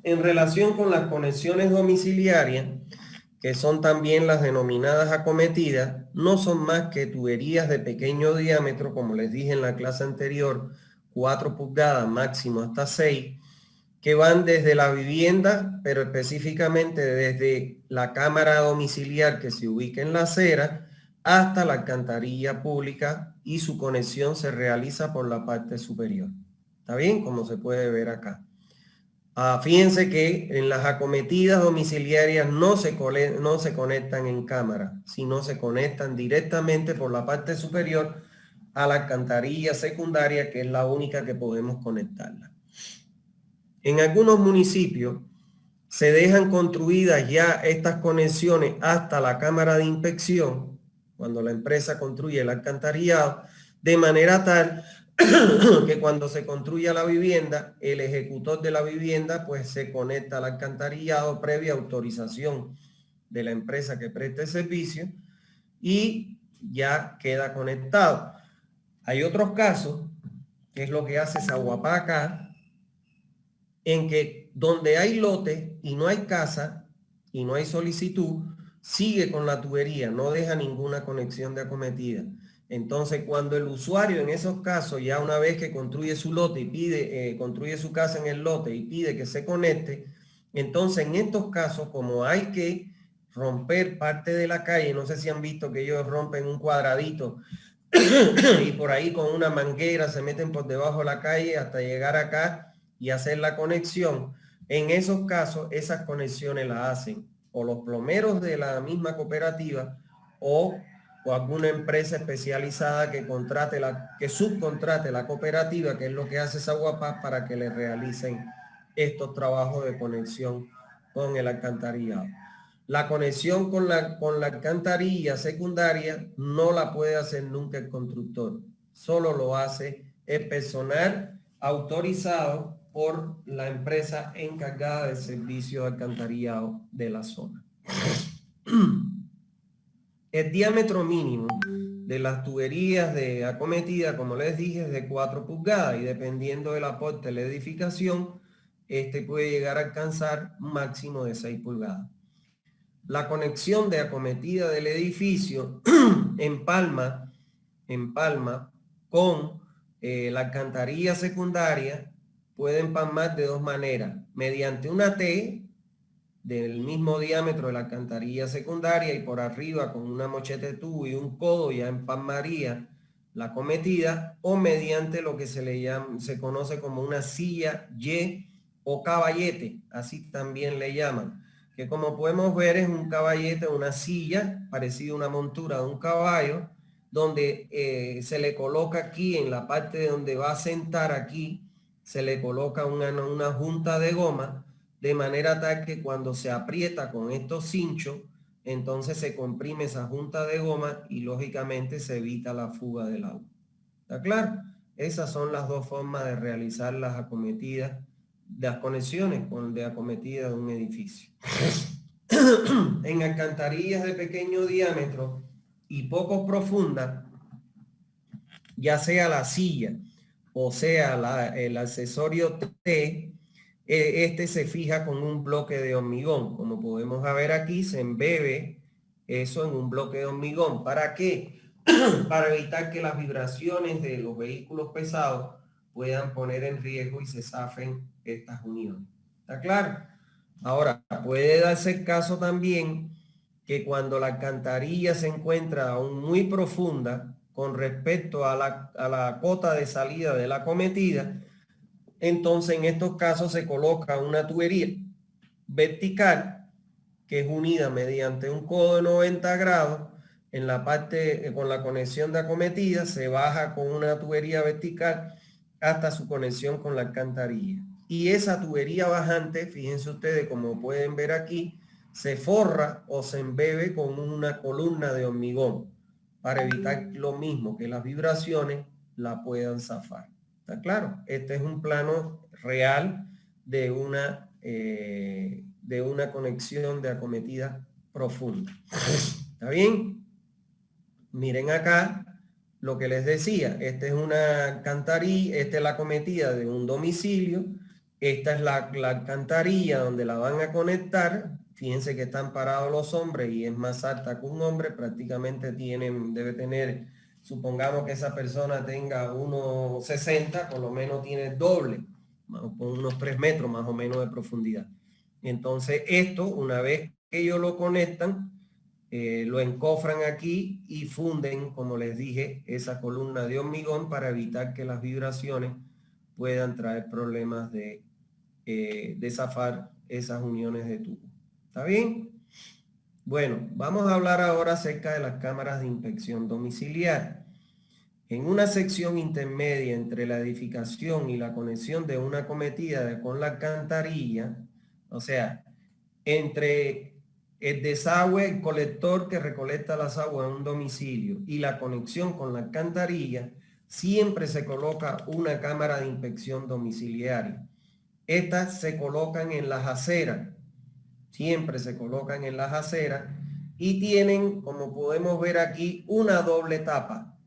En relación con las conexiones domiciliarias, que son también las denominadas acometidas, no son más que tuberías de pequeño diámetro, como les dije en la clase anterior, 4 pulgadas, máximo hasta 6, que van desde la vivienda, pero específicamente desde la cámara domiciliar que se ubica en la acera, hasta la alcantarilla pública y su conexión se realiza por la parte superior. ¿Está bien? Como se puede ver acá. Fíjense que en las acometidas domiciliarias no se conectan en cámara, sino se conectan directamente por la parte superior a la alcantarilla secundaria, que es la única que podemos conectarla. En algunos municipios se dejan construidas ya estas conexiones hasta la cámara de inspección, cuando la empresa construye el alcantarillado, de manera tal que cuando se construya la vivienda, el ejecutor de la vivienda pues se conecta al alcantarillado previa autorización de la empresa que preste el servicio y ya queda conectado. Hay otros casos, que es lo que hace Zaguapá acá, en que donde hay lote y no hay casa y no hay solicitud, sigue con la tubería, no deja ninguna conexión de acometida. Entonces, cuando el usuario en esos casos, ya una vez que construye su lote y pide, construye su casa en el lote y pide que se conecte, entonces en estos casos, como hay que romper parte de la calle, no sé si han visto que ellos rompen un cuadradito y por ahí con una manguera se meten por debajo de la calle hasta llegar acá y hacer la conexión. En esos casos, esas conexiones las hacen o los plomeros de la misma cooperativa o alguna empresa especializada que subcontrate la cooperativa, que es lo que hace Aguapaz, para que le realicen estos trabajos de conexión con el alcantarillado. La conexión con la alcantarilla secundaria no la puede hacer nunca el constructor. Solo lo hace el personal autorizado por la empresa encargada del servicio de alcantarillado de la zona. El diámetro mínimo de las tuberías de acometida, como les dije, es de 4 pulgadas y dependiendo del aporte de la edificación, este puede llegar a alcanzar un máximo de 6 pulgadas. La conexión de acometida del edificio empalma con la alcantarilla secundaria, puede empalmar de dos maneras: mediante una T del mismo diámetro de la alcantarilla secundaria y por arriba con una mocheta de tubo y un codo ya empalmaría la acometida, o mediante lo que se conoce como una silla Y o caballete, así también le llaman, que como podemos ver es un caballete, una silla parecida a una montura de un caballo, donde se le coloca aquí en la parte donde va a sentar, aquí se le coloca una junta de goma, de manera tal que cuando se aprieta con estos cinchos, entonces se comprime esa junta de goma y lógicamente se evita la fuga del agua. ¿Está claro? Esas son las dos formas de realizar las acometidas, las conexiones de acometida de un edificio. En alcantarillas de pequeño diámetro y poco profunda, ya sea la silla o sea el accesorio T, este se fija con un bloque de hormigón. Como podemos ver aquí, se embebe eso en un bloque de hormigón. ¿Para qué? Para evitar que las vibraciones de los vehículos pesados puedan poner en riesgo y se zafen estas uniones. ¿Está claro? Ahora, puede darse el caso también que cuando la alcantarilla se encuentra aún muy profunda con respecto a la cota de salida de la acometida, entonces en estos casos se coloca una tubería vertical que es unida mediante un codo de 90 grados en la parte con la conexión de acometida, se baja con una tubería vertical hasta su conexión con la alcantarilla. Y esa tubería bajante, fíjense ustedes como pueden ver aquí, se forra o se embebe con una columna de hormigón para evitar lo mismo, que las vibraciones la puedan zafar. ¿Está claro? Este es un plano real de una conexión de acometida profunda. ¿Está bien? Miren acá lo que les decía. Esta es una alcantarilla, esta es la acometida de un domicilio. Esta es la alcantarilla donde la van a conectar. Fíjense que están parados los hombres y es más alta que un hombre. Prácticamente debe tener, supongamos que esa persona tenga 1,60, por lo menos tiene doble, con unos 3 metros más o menos de profundidad. Entonces esto, una vez que ellos lo conectan, lo encofran aquí y funden, como les dije, esa columna de hormigón para evitar que las vibraciones puedan traer problemas de zafar esas uniones de tubo. ¿Está bien? Bueno, vamos a hablar ahora acerca de las cámaras de inspección domiciliaria. En una sección intermedia entre la edificación y la conexión de una acometida con la alcantarilla, o sea, entre el desagüe, el colector que recolecta las aguas en un domicilio y la conexión con la alcantarilla, siempre se coloca una cámara de inspección domiciliaria. Estas se colocan en las aceras, siempre se colocan en las aceras y tienen, como podemos ver aquí, una doble tapa.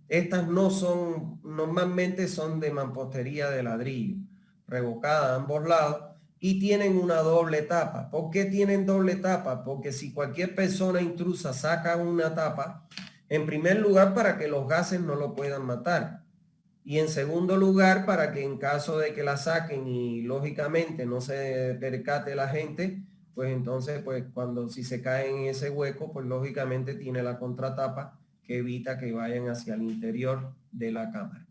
Estas no son, normalmente son de mampostería de ladrillo, revocada a ambos lados, y tienen una doble tapa. ¿Por qué tienen doble tapa? Porque si cualquier persona intrusa saca una tapa, en primer lugar para que los gases no lo puedan matar. Y en segundo lugar, para que en caso de que la saquen y lógicamente no se percate la gente, pues entonces, pues si se caen en ese hueco, pues lógicamente tiene la contratapa que evita que vayan hacia el interior de la cámara.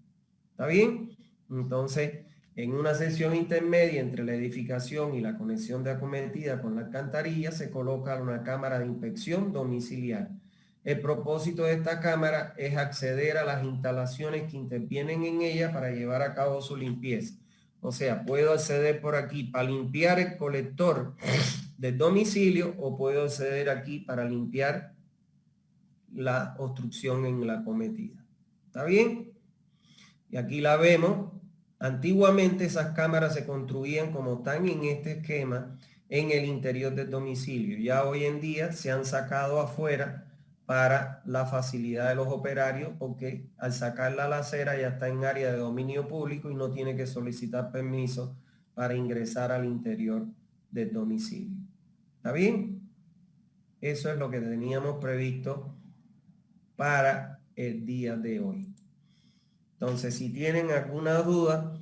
¿Está bien? Entonces, En una sección intermedia entre la edificación y la conexión de acometida con la alcantarilla se coloca una cámara de inspección domiciliar. El propósito de esta cámara es acceder a las instalaciones que intervienen en ella para llevar a cabo su limpieza. O sea, puedo acceder por aquí para limpiar el colector del domicilio o puedo acceder aquí para limpiar la obstrucción en la acometida. ¿Está bien? Y aquí la vemos. Antiguamente esas cámaras se construían como están en este esquema en el interior del domicilio. Ya hoy en día se han sacado afuera para la facilidad de los operarios, porque al sacarla a la acera ya está en área de dominio público y no tiene que solicitar permiso para ingresar al interior del domicilio. ¿Está bien? Eso es lo que teníamos previsto para el día de hoy. Entonces, si tienen alguna duda,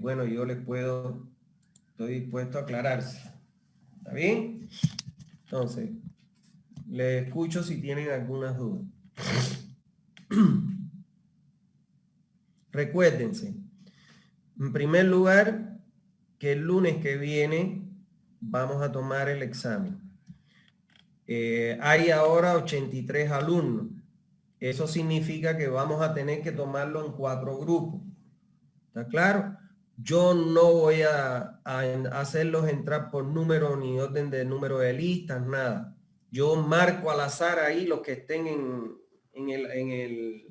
bueno, yo les estoy dispuesto a aclararse. ¿Está bien? Entonces, les escucho si tienen algunas dudas. Recuérdense, en primer lugar, que el lunes que viene vamos a tomar el examen. Hay ahora 83 alumnos. Eso significa que vamos a tener que tomarlo en 4 grupos. ¿Está claro? Yo no voy a hacerlos entrar por número ni orden de número de listas, nada. Yo marco al azar ahí los que estén en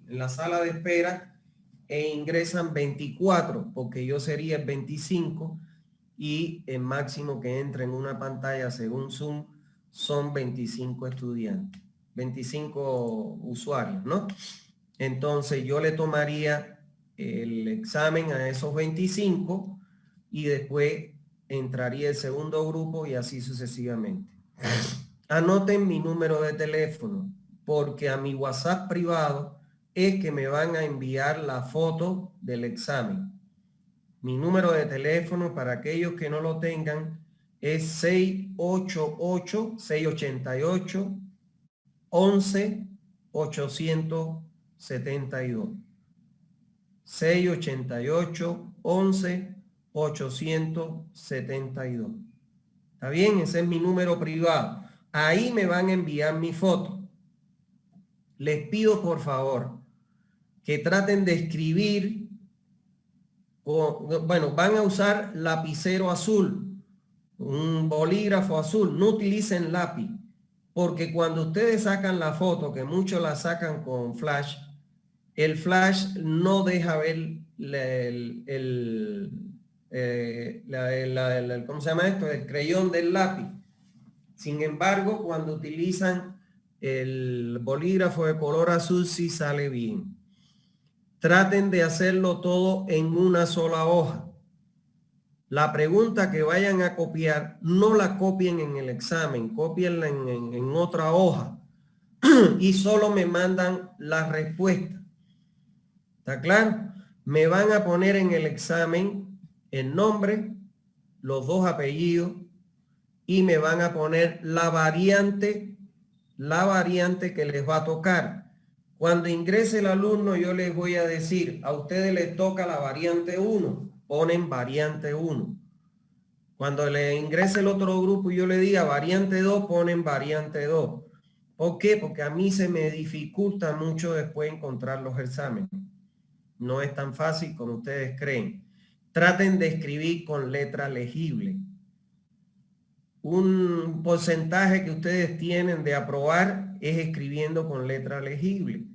la sala de espera e ingresan 24, porque yo sería el 25 y el máximo que entra en una pantalla según Zoom son 25 estudiantes, 25 usuarios, ¿no? Entonces yo le tomaría el examen a esos 25 y después entraría el segundo grupo y así sucesivamente. Anoten mi número de teléfono porque a mi WhatsApp privado es que me van a enviar la foto del examen. Mi número de teléfono para aquellos que no lo tengan es 688-688-11-872. 688-11-872. ¿Está bien? Ese es mi número privado. Ahí me van a enviar mi foto. Les pido por favor que traten de escribir. Bueno, van a usar lapicero azul, un bolígrafo azul. No utilicen lápiz, porque cuando ustedes sacan la foto, que muchos la sacan con flash, el flash no deja ver ¿cómo se llama esto? El creyón del lápiz. Sin embargo, cuando utilizan el bolígrafo de color azul, sí sale bien. Traten de hacerlo todo en una sola hoja. La pregunta que vayan a copiar, no la copien en el examen, cópienla en otra hoja y solo me mandan la respuesta. ¿Está claro? Me van a poner en el examen el nombre, los 2 apellidos y me van a poner la variante que les va a tocar. Cuando ingrese el alumno, yo les voy a decir, a ustedes les toca la variante 1, ponen variante 1. Cuando le ingrese el otro grupo y yo le diga variante 2, ponen variante 2. ¿Por qué? Porque a mí se me dificulta mucho después encontrar los exámenes. No es tan fácil como ustedes creen. Traten de escribir con letra legible. Un porcentaje que ustedes tienen de aprobar es escribiendo con letra legible.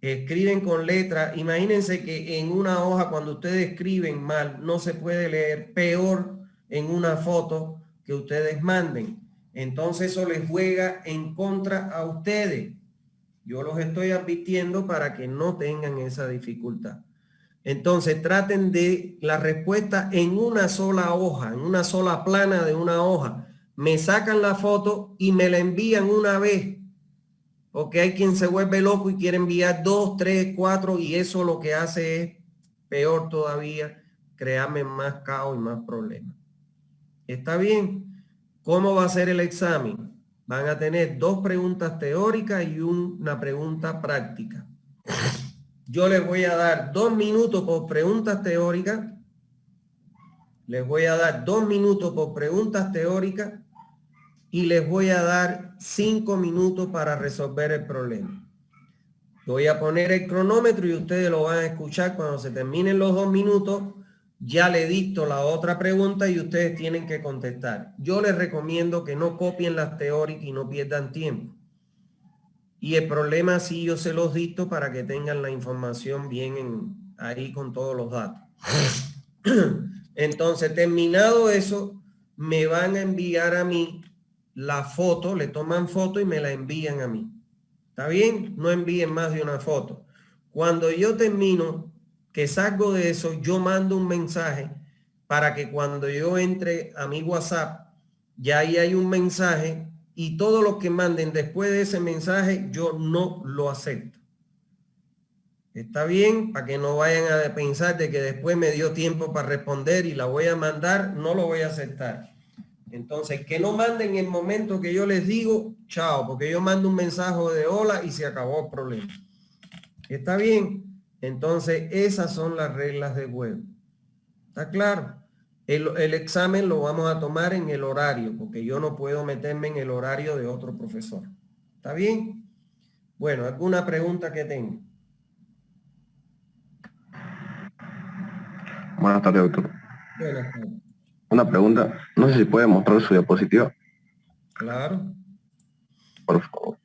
Escriben con letra. Imagínense que en una hoja cuando ustedes escriben mal no se puede leer, peor en una foto que ustedes manden. Entonces eso les juega en contra a ustedes. Yo los estoy advirtiendo para que no tengan esa dificultad. Entonces traten de la respuesta en una sola hoja, en una sola plana de una hoja. Me sacan la foto y me la envían una vez. Porque hay quien se vuelve loco y quiere enviar 2, 3, 4 y eso lo que hace es peor todavía, crearme más caos y más problemas. ¿Está bien? ¿Cómo va a ser el examen? Van a tener 2 preguntas teóricas y una pregunta práctica. Yo les voy a dar 2 minutos por preguntas teóricas. Les voy a dar 2 minutos por preguntas teóricas y les voy a dar 5 minutos para resolver el problema. Voy a poner el cronómetro y ustedes lo van a escuchar cuando se terminen los 2 minutos. Ya le dicto la otra pregunta y ustedes tienen que contestar. Yo les recomiendo que no copien las teóricas y no pierdan tiempo. Y el problema sí yo se los dicto para que tengan la información bien ahí con todos los datos. Entonces, terminado eso, me van a enviar a mí la foto, le toman foto y me la envían a mí. ¿Está bien? No envíen más de una foto. Cuando yo termino, que salgo de eso, yo mando un mensaje para que cuando yo entre a mi WhatsApp, ya ahí hay un mensaje y todo lo que manden después de ese mensaje, yo no lo acepto. ¿Está bien? Para que no vayan a pensar de que después me dio tiempo para responder y la voy a mandar, no lo voy a aceptar. Entonces, que no manden en el momento que yo les digo, chao, porque yo mando un mensaje de hola y se acabó el problema. ¿Está bien? Entonces, esas son las reglas del juego. ¿Está claro? El examen lo vamos a tomar en el horario, porque yo no puedo meterme en el horario de otro profesor. ¿Está bien? Bueno, ¿alguna pregunta que tenga? Buenas tardes, doctor. Buenas tardes. Una pregunta, no sé si puede mostrar su diapositiva, Claro. por favor.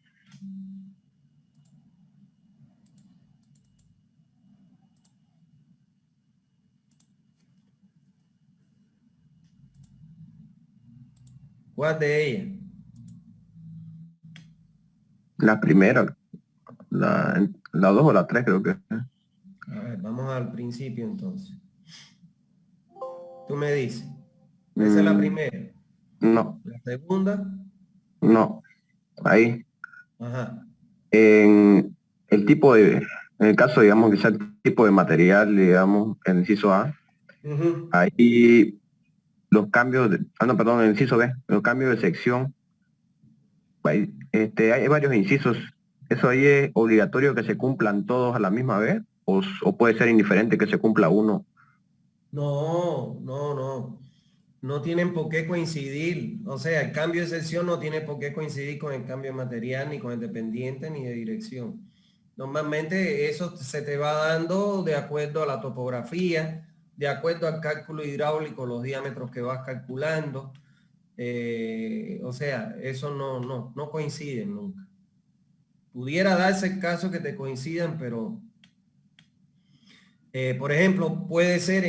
¿Cuál de ellas? La primera, la 2 o la 3 creo que es. A ver, vamos al principio entonces. Tú me dices. Esa es la primera. No, La segunda. no, ahí. Ajá. En el tipo de, en el caso, digamos, que sea el tipo de material, digamos, en el inciso A, ahí los cambios, no, perdón, en el inciso B, los cambios de sección, ahí, hay varios incisos. ¿Eso ahí es obligatorio que se cumplan todos a la misma vez? ¿O puede ser indiferente que se cumpla uno? No, no, no. No tienen por qué coincidir. O sea, el cambio de sección no tiene por qué coincidir con el cambio de material, ni con el dependiente, ni de dirección. Normalmente eso se te va dando de acuerdo a la topografía, de acuerdo al cálculo hidráulico, los diámetros que vas calculando. O sea, eso no coinciden nunca. Pudiera darse el caso que te coincidan, pero por ejemplo, puede ser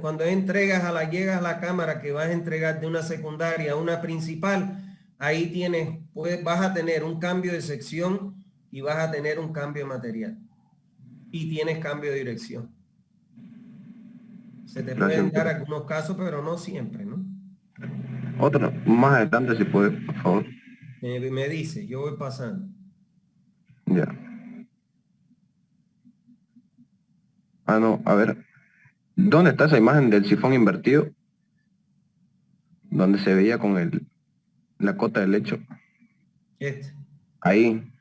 cuando llegas a la cámara que vas a entregar de una secundaria a una principal, ahí vas a tener un cambio de sección y vas a tener un cambio de material. Y tienes cambio de dirección. Se te pueden dar algunos casos, pero no siempre, ¿no? Otra, más adelante si puede, por favor. Me dice, yo voy pasando. Ya. Ah, no, a ver. ¿Dónde está esa imagen del sifón invertido? Donde se veía con la cota del lecho. Ahí.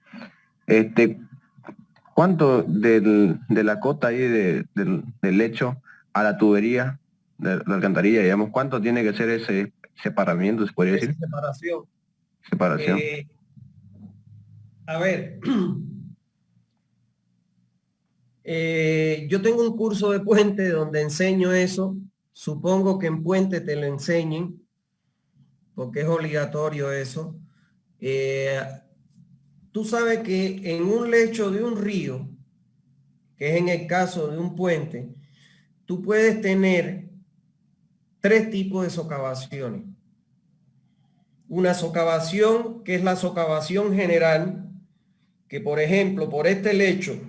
¿Cuánto de la cota ahí del lecho a la tubería de la alcantarilla, digamos, cuánto tiene que ser ese separamiento, se podría decir? Separación. Separación. A ver, yo tengo un curso de puente donde enseño eso. Supongo que en puente te lo enseñen, porque es obligatorio eso. Tú sabes que en un lecho de un río, que es en el caso de un puente, tú puedes tener 3 tipos de socavaciones. Una socavación que es la socavación general, que por ejemplo, por este lecho,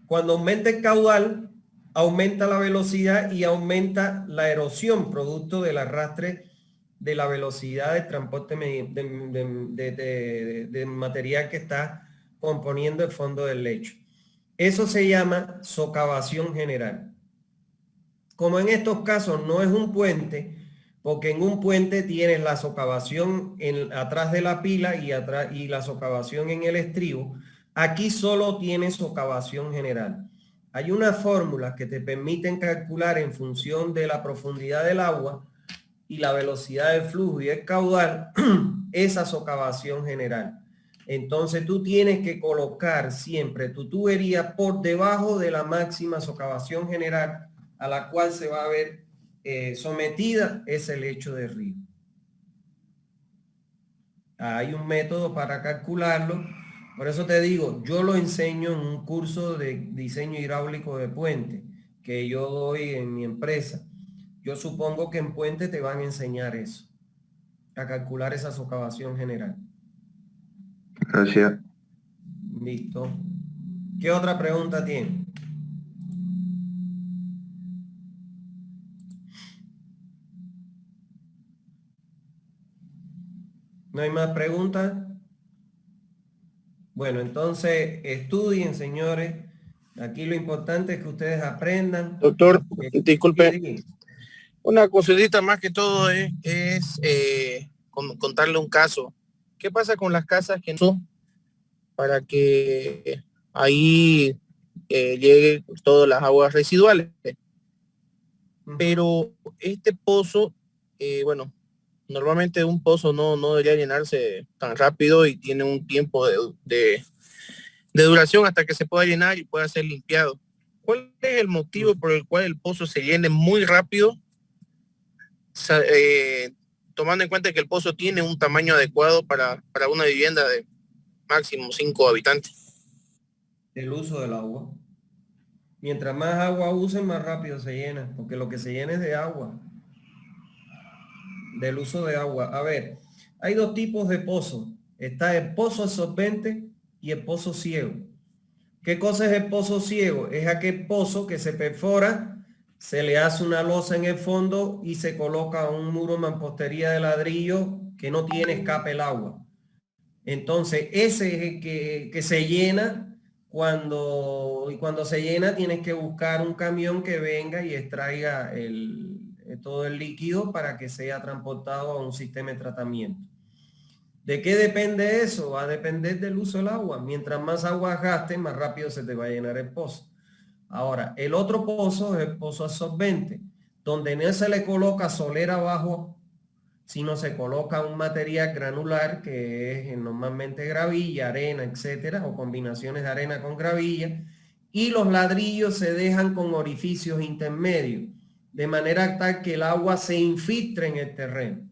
cuando aumenta el caudal, aumenta la velocidad y aumenta la erosión, producto del arrastre de la velocidad de transporte de material que está componiendo el fondo del lecho. Eso se llama socavación general. Como en estos casos no es un puente, porque en un puente tienes la socavación atrás de la pila y la socavación en el estribo, Aquí solo tienes socavación general. Hay unas fórmulas que te permiten calcular en función de la profundidad del agua y la velocidad del flujo y el caudal esa socavación general. Entonces tú tienes que colocar siempre tu tubería por debajo de la máxima socavación general a la cual se va a ver sometida ese lecho de río. Hay un método para calcularlo. Por eso te digo, yo lo enseño en un curso de diseño hidráulico de puente que yo doy en mi empresa. Yo supongo que en puente te van a enseñar eso, a calcular esa socavación general. Gracias. Listo. ¿Qué otra pregunta tiene? ¿No hay más preguntas? Bueno, entonces estudien, señores. Aquí lo importante es que ustedes aprendan. Doctor, disculpe, Sí, una cosita más que todo contarle un caso. ¿Qué pasa con las casas que no para que ahí llegue todas las aguas residuales? Pero este pozo, bueno, normalmente un pozo no debería llenarse tan rápido y tiene un tiempo de duración hasta que se pueda llenar y pueda ser limpiado. ¿Cuál es el motivo por el cual el pozo se llene muy rápido? Tomando en cuenta que el pozo tiene un tamaño adecuado para una vivienda de máximo 5 habitantes. el uso del agua. Mientras más agua usen, más rápido se llena, porque lo que se llena es de agua, del uso de agua. A ver, hay dos tipos de pozos. Está el pozo absorbente y el pozo ciego. ¿Qué cosa es el pozo ciego? Es aquel pozo que se perfora, se le hace una losa en el fondo y se coloca un muro de mampostería de ladrillo que no tiene escape el agua. Entonces, ese es el que se llena y cuando se llena tienes que buscar un camión que venga y extraiga todo el líquido para que sea transportado a un sistema de tratamiento. ¿De qué depende eso? Va a depender del uso del agua. Mientras más agua gastes, más rápido se te va a llenar el pozo. Ahora, el otro pozo es el pozo absorbente, donde no se le coloca solera abajo, sino se coloca un material granular que es normalmente gravilla, arena, etcétera, o combinaciones de arena con gravilla, y los ladrillos se dejan con orificios intermedios, de manera tal que el agua se infiltre en el terreno.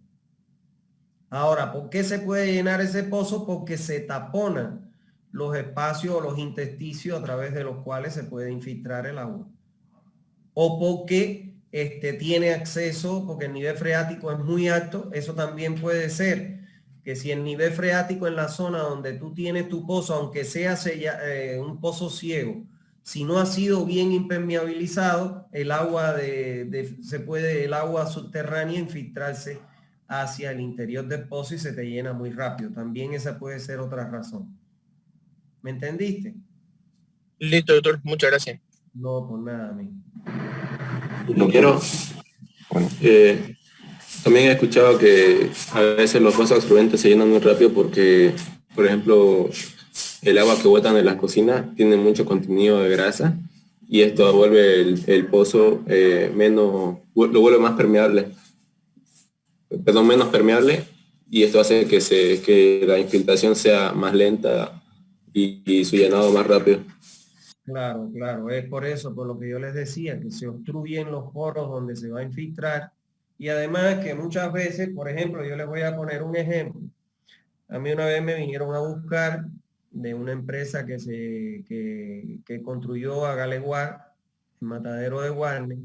Ahora, ¿por qué se puede llenar ese pozo? Porque se taponan los espacios o los intersticios a través de los cuales se puede infiltrar el agua. O porque tiene acceso, porque el nivel freático es muy alto, eso también puede ser que si el nivel freático en la zona donde tú tienes tu pozo, aunque sea un pozo ciego, si no ha sido bien impermeabilizado, el agua el agua subterránea infiltrarse hacia el interior del pozo y se te llena muy rápido. También esa puede ser otra razón. ¿Me entendiste? Listo, doctor. Muchas gracias. No, por nada, amigo. No quiero. Bueno, También he escuchado que a veces los pozos absorbentes se llenan muy rápido porque, por ejemplo, el agua que botan en las cocinas tiene mucho contenido de grasa y esto vuelve el pozo lo vuelve más permeable, menos permeable, y esto hace que la infiltración sea más lenta y su llenado más rápido. Claro, claro, es por eso, por lo que yo les decía, que se obstruyen los poros donde se va a infiltrar y además que muchas veces, por ejemplo, yo les voy a poner un ejemplo. A mí una vez me vinieron a buscar de una empresa que construyó a Galeguar, el matadero de Guarne,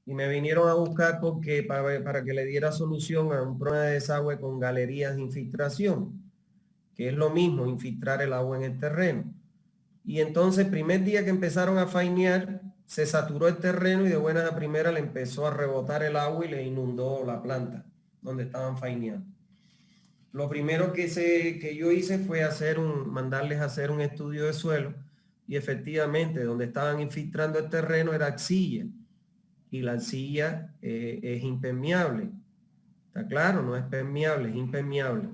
y me vinieron a buscar porque para que le diera solución a un problema de desagüe con galerías de infiltración, que es lo mismo, infiltrar el agua en el terreno. Y entonces, primer día que empezaron a fainear, se saturó el terreno y de buenas a primera le empezó a rebotar el agua y le inundó la planta donde estaban faineando. Lo primero que yo hice fue mandarles a hacer un estudio de suelo y efectivamente donde estaban infiltrando el terreno era arcilla y la arcilla es impermeable. ¿Está claro? No es permeable, es impermeable.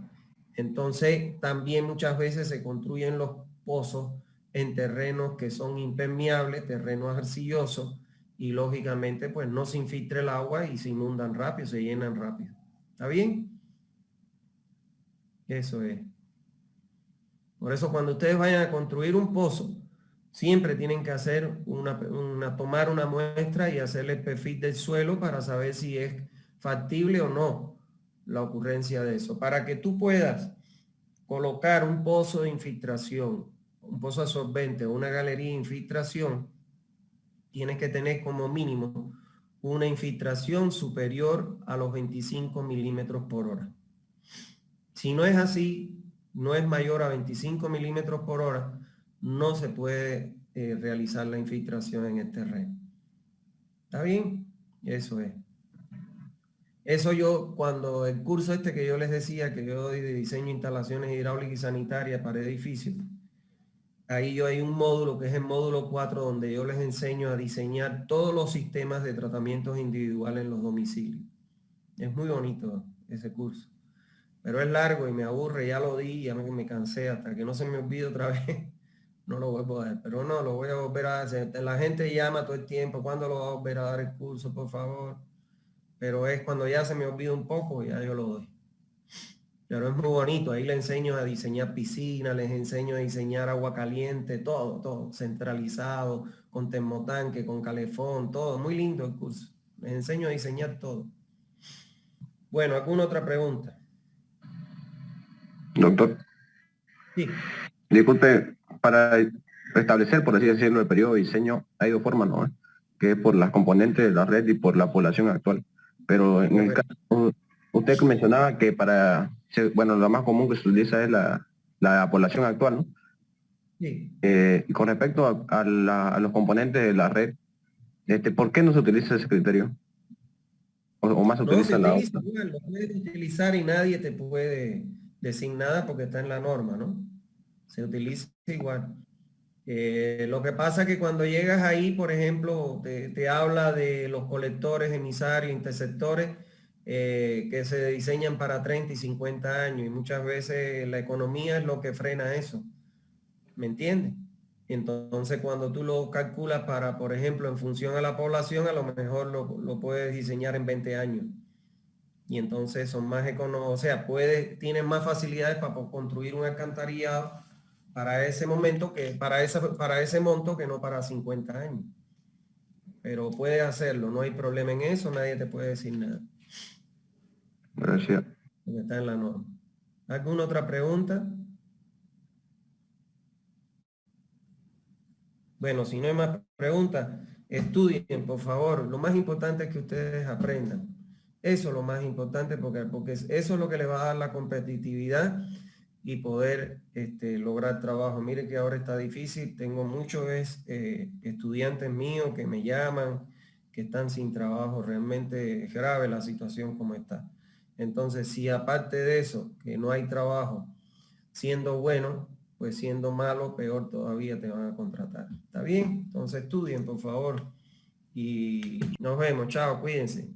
Entonces también muchas veces se construyen pozos en terrenos que son impermeables, terrenos arcillosos, y lógicamente pues no se infiltra el agua y se inundan rápido, se llenan rápido. ¿Está bien? Eso es. Por eso cuando ustedes vayan a construir un pozo, siempre tienen que hacer tomar una muestra y hacerle el perfil del suelo para saber si es factible o no la ocurrencia de eso. Para que tú puedas colocar un pozo de infiltración, un pozo absorbente o una galería de infiltración, tienes que tener como mínimo una infiltración superior a los 25 milímetros por hora. Si no es así, no es mayor a 25 milímetros por hora, no se puede realizar la infiltración en el terreno. ¿Está bien? Eso es. Eso yo, cuando el curso este que yo les decía, que yo doy de diseño de instalaciones hidráulicas y sanitarias para edificios, ahí hay un módulo que es el módulo 4, donde yo les enseño a diseñar todos los sistemas de tratamientos individuales en los domicilios. Es muy bonito ese curso, pero es largo y me aburre, ya lo di, ya me cansé, hasta que no se me olvide otra vez, no lo vuelvo a dar, pero no, lo voy a volver a hacer. La gente llama todo el tiempo, ¿cuándo lo va a volver a dar el curso, por favor? Pero es cuando ya se me olvida un poco, ya yo lo doy. Pero es muy bonito, ahí les enseño a diseñar piscinas, les enseño a diseñar agua caliente, todo centralizado, con termotanque, con calefón, todo, muy lindo el curso. Les enseño a diseñar todo. Bueno, ¿alguna otra pregunta? Doctor. Sí. Disculpe, para establecer, por así decirlo, el periodo de diseño, hay dos formas, ¿no? Que es por las componentes de la red y por la población actual. Pero en el caso, usted mencionaba que bueno, lo más común que se utiliza es la población actual, ¿no? Sí. Con respecto a los componentes de la red, ¿por qué no se utiliza ese criterio? ¿O más se utiliza la otra? Igual, lo puedes utilizar y nadie te puede decir nada porque está en la norma, ¿no? Se utiliza igual. Lo que pasa es que cuando llegas ahí, por ejemplo, te habla de los colectores, emisarios, interceptores, que se diseñan para 30 y 50 años, y muchas veces la economía es lo que frena eso. ¿Me entiendes? Entonces, cuando tú lo calculas para, por ejemplo, en función a la población, a lo mejor lo puedes diseñar en 20 años. Y entonces son más económicos, o sea, tienen más facilidades para construir un alcantarillado para ese momento, para ese monto, que no para 50 años. Pero puedes hacerlo, no hay problema en eso, nadie te puede decir nada. Gracias. Porque está en la norma. ¿Alguna otra pregunta? Bueno, si no hay más preguntas, estudien, por favor. Lo más importante es que ustedes aprendan. Eso es lo más importante porque eso es lo que les va a dar la competitividad y poder lograr trabajo. Mire que ahora está difícil. Tengo muchos estudiantes míos que me llaman, que están sin trabajo. Realmente es grave la situación como está. Entonces, si aparte de eso, que no hay trabajo, siendo bueno, pues siendo malo, peor todavía te van a contratar. ¿Está bien? Entonces estudien, por favor. Y nos vemos. Chao, cuídense.